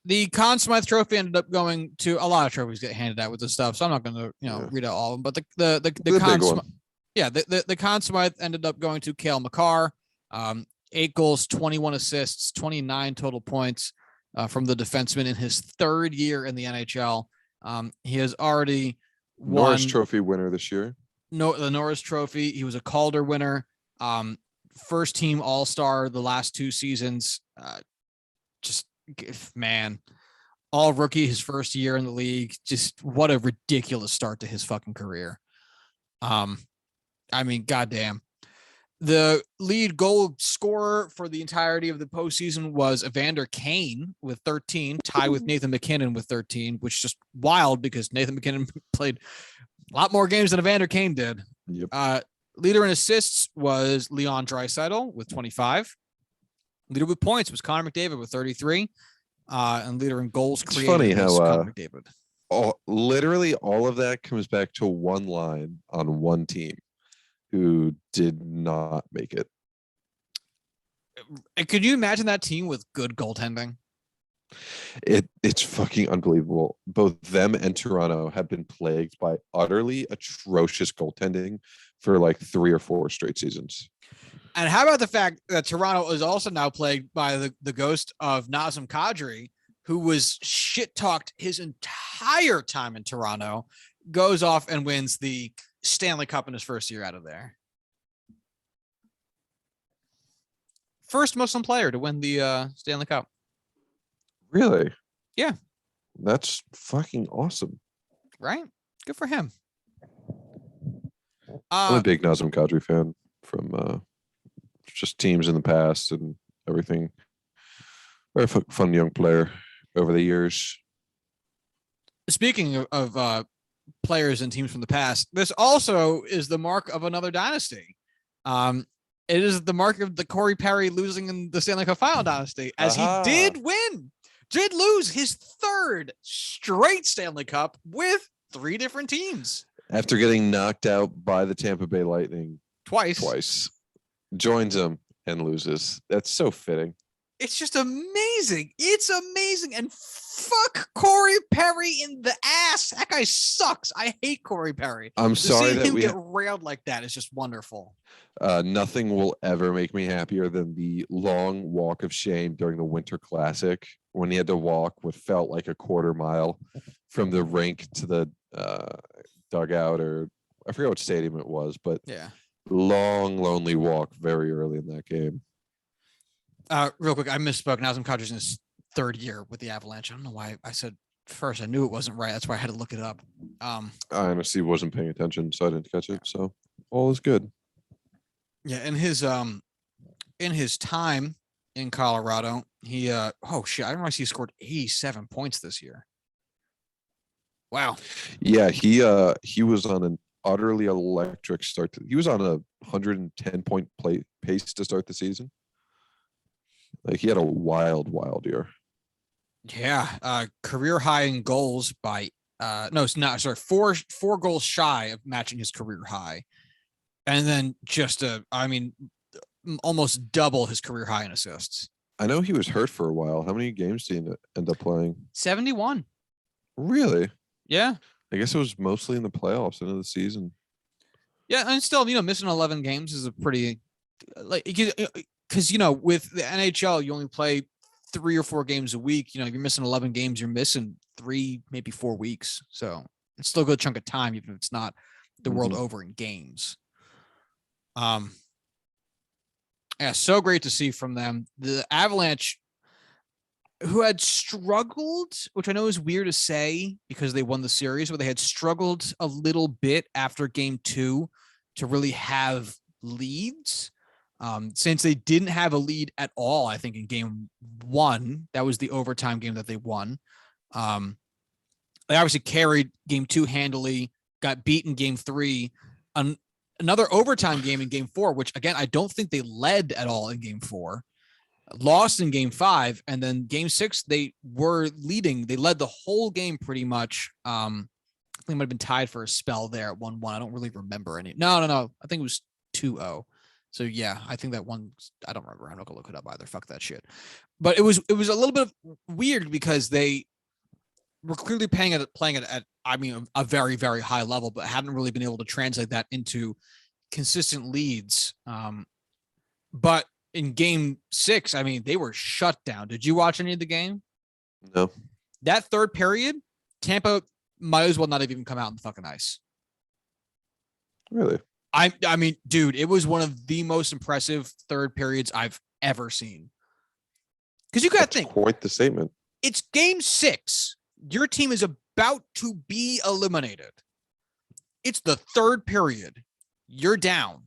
The Conn Smythe Trophy ended up going to a lot of trophies get handed out with this stuff, so I'm not going to read out all of them. But the Conn Smythe, the Conn Smythe ended up going to Cale Makar. 8 goals, 21 assists, 29 total points from the defenseman in his 3rd year in the NHL. He has already won Norris Trophy winner this year. No, the Norris Trophy. He was a Calder winner. First team All-Star the last 2 seasons. All rookie his first year in the league. Just what a ridiculous start to his fucking career. I mean, goddamn. The lead goal scorer for the entirety of the postseason was Evander Kane with 13, tied with Nathan MacKinnon with 13, which is just wild because Nathan MacKinnon played a lot more games than Evander Kane did. Yep. Leader in assists was Leon Draisaitl with 25. Leader with points was Connor McDavid with 33. And leader in goals created funny was how Connor McDavid. Literally all of that comes back to one line on one team who did not make it. Could you imagine that team with good goaltending? It's fucking unbelievable. Both them and Toronto have been plagued by utterly atrocious goaltending for like 3 or 4 straight seasons. And how about the fact that Toronto is also now plagued by the ghost of Nazem Kadri, who was shit-talked his entire time in Toronto, goes off and wins the Stanley Cup in his first year out of there. First Muslim player to win the Stanley Cup. Really? Yeah. That's fucking awesome. Right? Good for him. I'm a big Nazem Kadri fan from just teams in the past and everything. Very fun young player over the years. Speaking of players and teams from the past, this also is the mark of another dynasty. It is the mark of the Corey Perry losing in the Stanley Cup Final dynasty, as he did lose his 3rd straight Stanley Cup with 3 different teams. After getting knocked out by the Tampa Bay Lightning twice, joins them and loses. That's so fitting. It's just amazing. It's amazing. And fuck Corey Perry in the ass. That guy sucks. I hate Corey Perry. I'm sorry that him get railed like that is just wonderful. Nothing will ever make me happier than the long walk of shame during the Winter Classic when he had to walk what felt like a quarter mile from the rink to the dugout, or I forget what stadium it was, but yeah, long, lonely walk very early in that game. Real quick, I misspoke. Nazem Kadri's in his 3rd year with the Avalanche. I don't know why I said first. I knew it wasn't right. That's why I had to look it up. I honestly wasn't paying attention, so I didn't catch it. So all is good. Yeah, in his time in Colorado. He oh shit, I didn't realize he scored 87 points this year. Wow. Yeah, he was on an utterly electric start. He was on a 110-point play pace to start the season. Like he had a wild year. Yeah, career high in goals by no, it's not sorry, four goals shy of matching his career high. And then just almost double his career high in assists. I know he was hurt for a while. How many games did he end up playing? 71. Really? Yeah. I guess it was mostly in the playoffs, end of the season. Yeah, and still, missing 11 games is a pretty like because with the NHL you only play 3 or 4 games a week. If you're missing 11 games, you're missing 3, maybe 4 weeks. So it's still a good chunk of time, even if it's not the world over in games. Yeah, so great to see from them. The Avalanche, who had struggled, which I know is weird to say because they won the series, but they had struggled a little bit after game 2 to really have leads. Since they didn't have a lead at all, I think in game 1, that was the overtime game that they won. They obviously carried game 2 handily, got beaten game 3, another overtime game in game 4, which again, I don't think they led at all in game 4, lost in game 5. And then game 6, they were leading. They led the whole game pretty much. I think it might have been tied for a spell there at 1-1. I don't really remember any. No. I think it was 2-0. So yeah, I think that one, I don't remember. I'm not gonna look it up either. Fuck that shit. But it was a little bit weird because they were clearly playing it at a very, very high level, but hadn't really been able to translate that into consistent leads. But in game 6, they were shut down. Did you watch any of the game? No. That third period, Tampa might as well not have even come out in the fucking ice. Really? I mean, dude, it was one of the most impressive third periods I've ever seen. Because you got to think, quite the statement. It's game 6. Your team is about to be eliminated. It's the third period. You're down.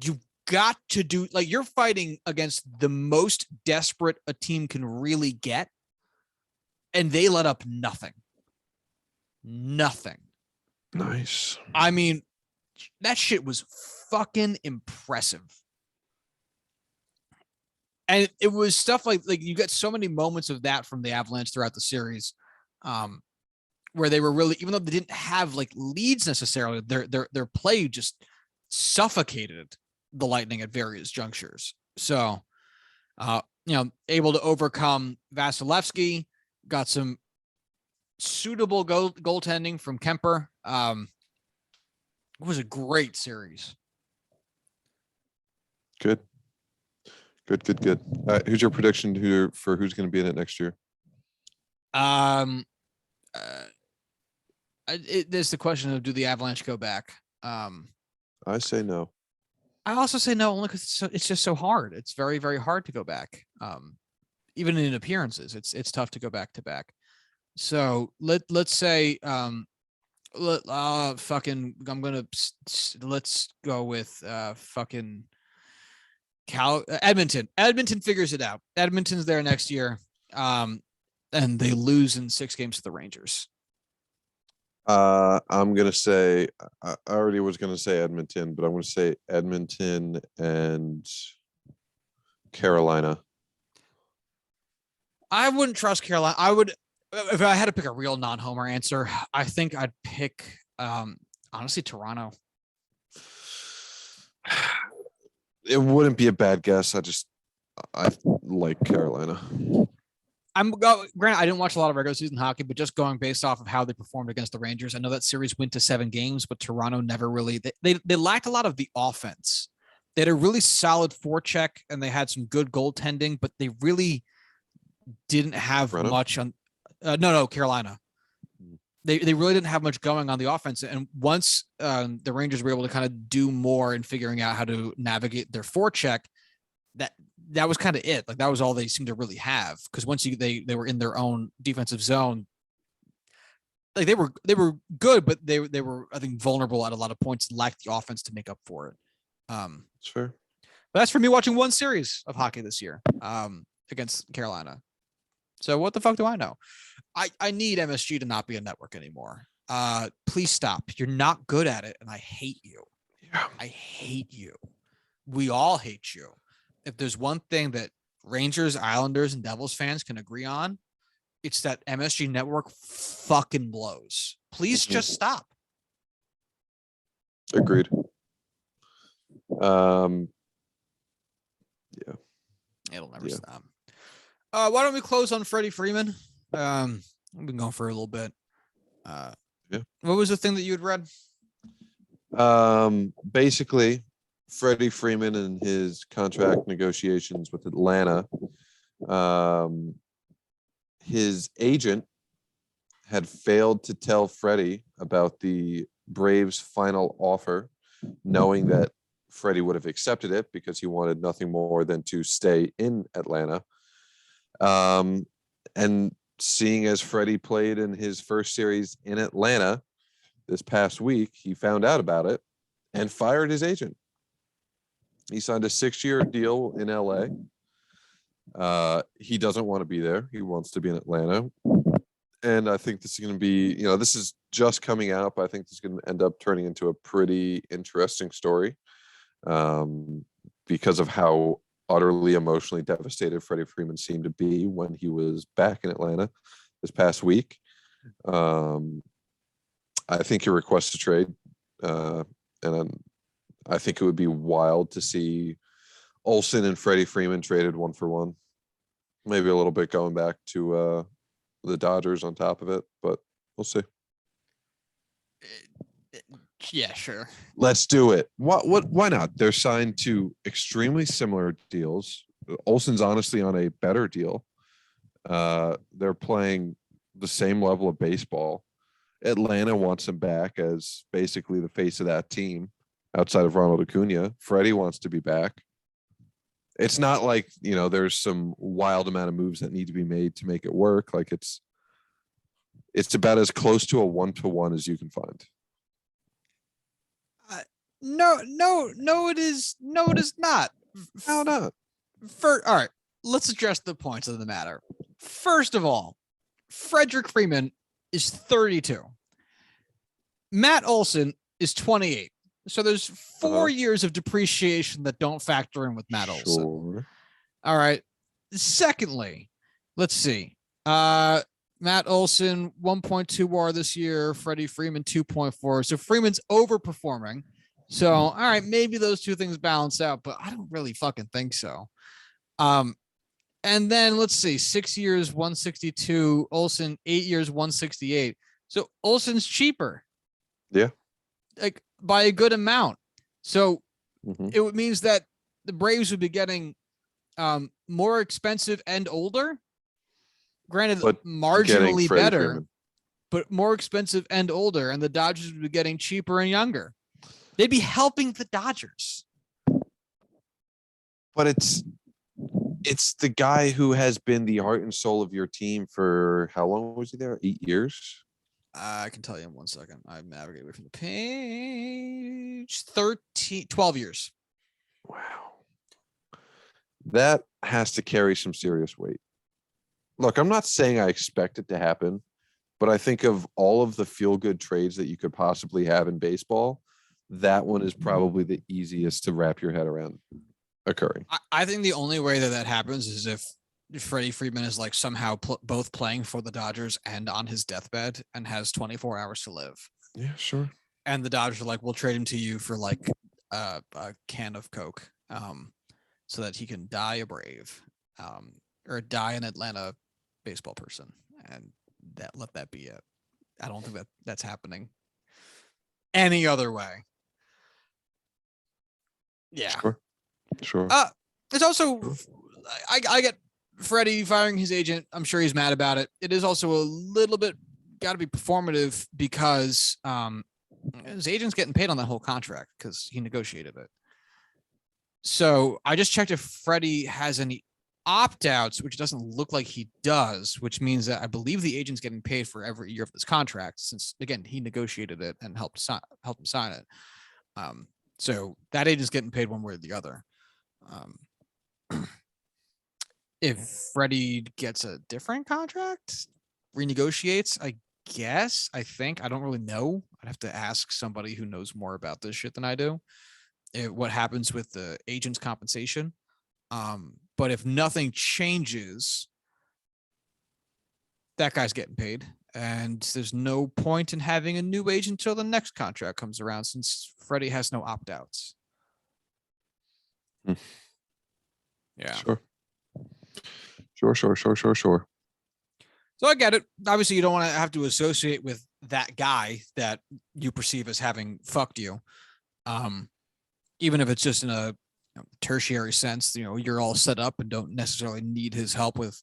You've got to do, you're fighting against the most desperate a team can really get. And they let up nothing. Nothing. Nice. I mean, that shit was fucking impressive. And it was stuff like you get so many moments of that from the Avalanche throughout the series, where they were really, even though they didn't have leads necessarily, their play just suffocated the Lightning at various junctures. So, able to overcome Vasilevsky, got some suitable goaltending from Kemper. It was a great series. Good. Who's your prediction for who's going to be in it next year? There's the question of, do the Avalanche go back? I say no. I also say no, only because it's just so hard. It's very, very hard to go back. Even in appearances, it's tough to go back to back. So let's say let's go with fucking Edmonton. Edmonton figures it out. Edmonton's there next year, and they lose in 6 games to the Rangers. I'm gonna say, I already was gonna say Edmonton, but I'm gonna say Edmonton and Carolina. I wouldn't trust Carolina. I would, if I had to pick a real non-homer answer, I think I'd pick honestly Toronto. It wouldn't be a bad guess. I like Carolina. Granted, I didn't watch a lot of regular season hockey, but just going based off of how they performed against the Rangers, I know that series went to 7 games, but Toronto never really, they lacked a lot of the offense. They had a really solid forecheck and they had some good goaltending, but they really didn't have much on. No, Carolina. They really didn't have much going on the offense. And once the Rangers were able to kind of do more in figuring out how to navigate their forecheck, that was kind of it. That was all they seemed to really have. Because once they were in their own defensive zone, they were good, but they were, I think, vulnerable at a lot of points, lacked the offense to make up for it. Sure. That's for me watching one series of hockey this year against Carolina. So what the fuck do I know? I need MSG to not be a network anymore. Please stop. You're not good at it, and I hate you. Yeah. I hate you. We all hate you. If there's one thing that Rangers, Islanders, and Devils fans can agree on, it's that MSG network fucking blows. Please just stop. Agreed. Yeah. It'll never stop. Why don't we close on Freddie Freeman? We've been going for a little bit. What was the thing that you had read? Basically, Freddie Freeman and his contract negotiations with Atlanta. His agent had failed to tell Freddie about the Braves' final offer, knowing that Freddie would have accepted it because he wanted nothing more than to stay in Atlanta. And seeing as Freddie played in his first series in Atlanta this past week, he found out about it and fired his agent. He signed a 6-year deal in LA. He doesn't want to be there. He wants to be in Atlanta. And I think this is going to be, this is just coming out, but I think this is going to end up turning into a pretty interesting story because of how utterly emotionally devastated Freddie Freeman seemed to be when he was back in Atlanta this past week. I think he requests a trade. And I think it would be wild to see Olsen and Freddie Freeman traded 1-for-1. Maybe a little bit going back to the Dodgers on top of it, but we'll see. Yeah, sure. Let's do it. Why not? They're signed to extremely similar deals. Olsen's honestly on a better deal. They're playing the same level of baseball. Atlanta wants him back as basically the face of that team outside of Ronald Acuna. Freddie wants to be back. It's not like, there's some wild amount of moves that need to be made to make it work. Like it's about as close to a 1-to-1 as you can find. No, it is. No, it is not. How not? All right, let's address the points of the matter. First of all, Frederick Freeman is 32. Matt Olson is 28. So there's 4 years of depreciation that don't factor in with Matt Olson. All right. Secondly, let's see. Matt Olson, 1.2 WAR this year. Freddie Freeman, 2.4. So Freeman's overperforming. So, all right, maybe those two things balance out, but I don't really fucking think so. And then let's see, 6 years, 162. Olson, 8 years, 168. So Olson's cheaper. Yeah. Like by a good amount. So it means that the Braves would be getting more expensive and older. Granted, but marginally better, Freeman. But more expensive and older. And the Dodgers would be getting cheaper and younger. They'd be helping the Dodgers. But it's the guy who has been the heart and soul of your team for how long was he there? 8 years? I can tell you in 1 second. I'm navigating away from the page. 12 years. Wow. That has to carry some serious weight. Look, I'm not saying I expect it to happen, but I think of all of the feel-good trades that you could possibly have in baseball, that one is probably the easiest to wrap your head around occurring. I think the only way that happens is if Freddie Freeman is like somehow both playing for the Dodgers and on his deathbed and has 24 hours to live. Yeah, sure. And the Dodgers are like, we'll trade him to you for like a can of Coke, so that he can die a Brave, or die an Atlanta baseball person, and let that be it. I don't think that's happening any other way. Yeah. Sure. It's also, I get Freddie firing his agent. I'm sure he's mad about it. It is also a little bit got to be performative because his agent's getting paid on that whole contract because he negotiated it. So I just checked if Freddie has any opt-outs, which doesn't look like he does, which means that I believe the agent's getting paid for every year of this contract since, again, he negotiated it and helped him sign it. So that agent's getting paid one way or the other. If Freddie gets a different contract, renegotiates, I guess, I think, I don't really know. I'd have to ask somebody who knows more about this shit than I do. What happens with the agent's compensation. But if nothing changes, that guy's getting paid. And there's no point in having a new agent until the next contract comes around since Freddie has no opt outs. Yeah. Sure. So I get it. Obviously, you don't want to have to associate with that guy that you perceive as having fucked you. Even if it's just in a tertiary sense, you're all set up and don't necessarily need his help with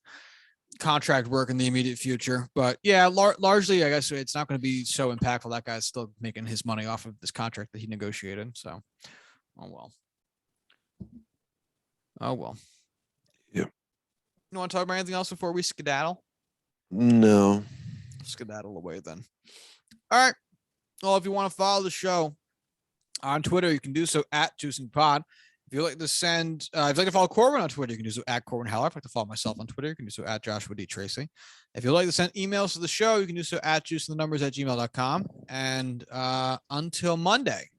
contract work in the immediate future. But yeah, largely, I guess it's not going to be so impactful. That guy's still making his money off of this contract that he negotiated. So, oh well. Yeah. You want to talk about anything else before we skedaddle? No. Skedaddle away then. All right. Well, if you want to follow the show on Twitter, you can do so at JuicingPod. If you'd like to send, if you'd like to follow Corwin on Twitter, you can do so at Corwin Heller. If you'd like to follow myself on Twitter, you can do so at Joshua D. Tracy. If you'd like to send emails to the show, you can do so at juicingthenumbers@gmail.com. And until Monday,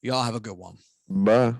y'all have a good one. Bye.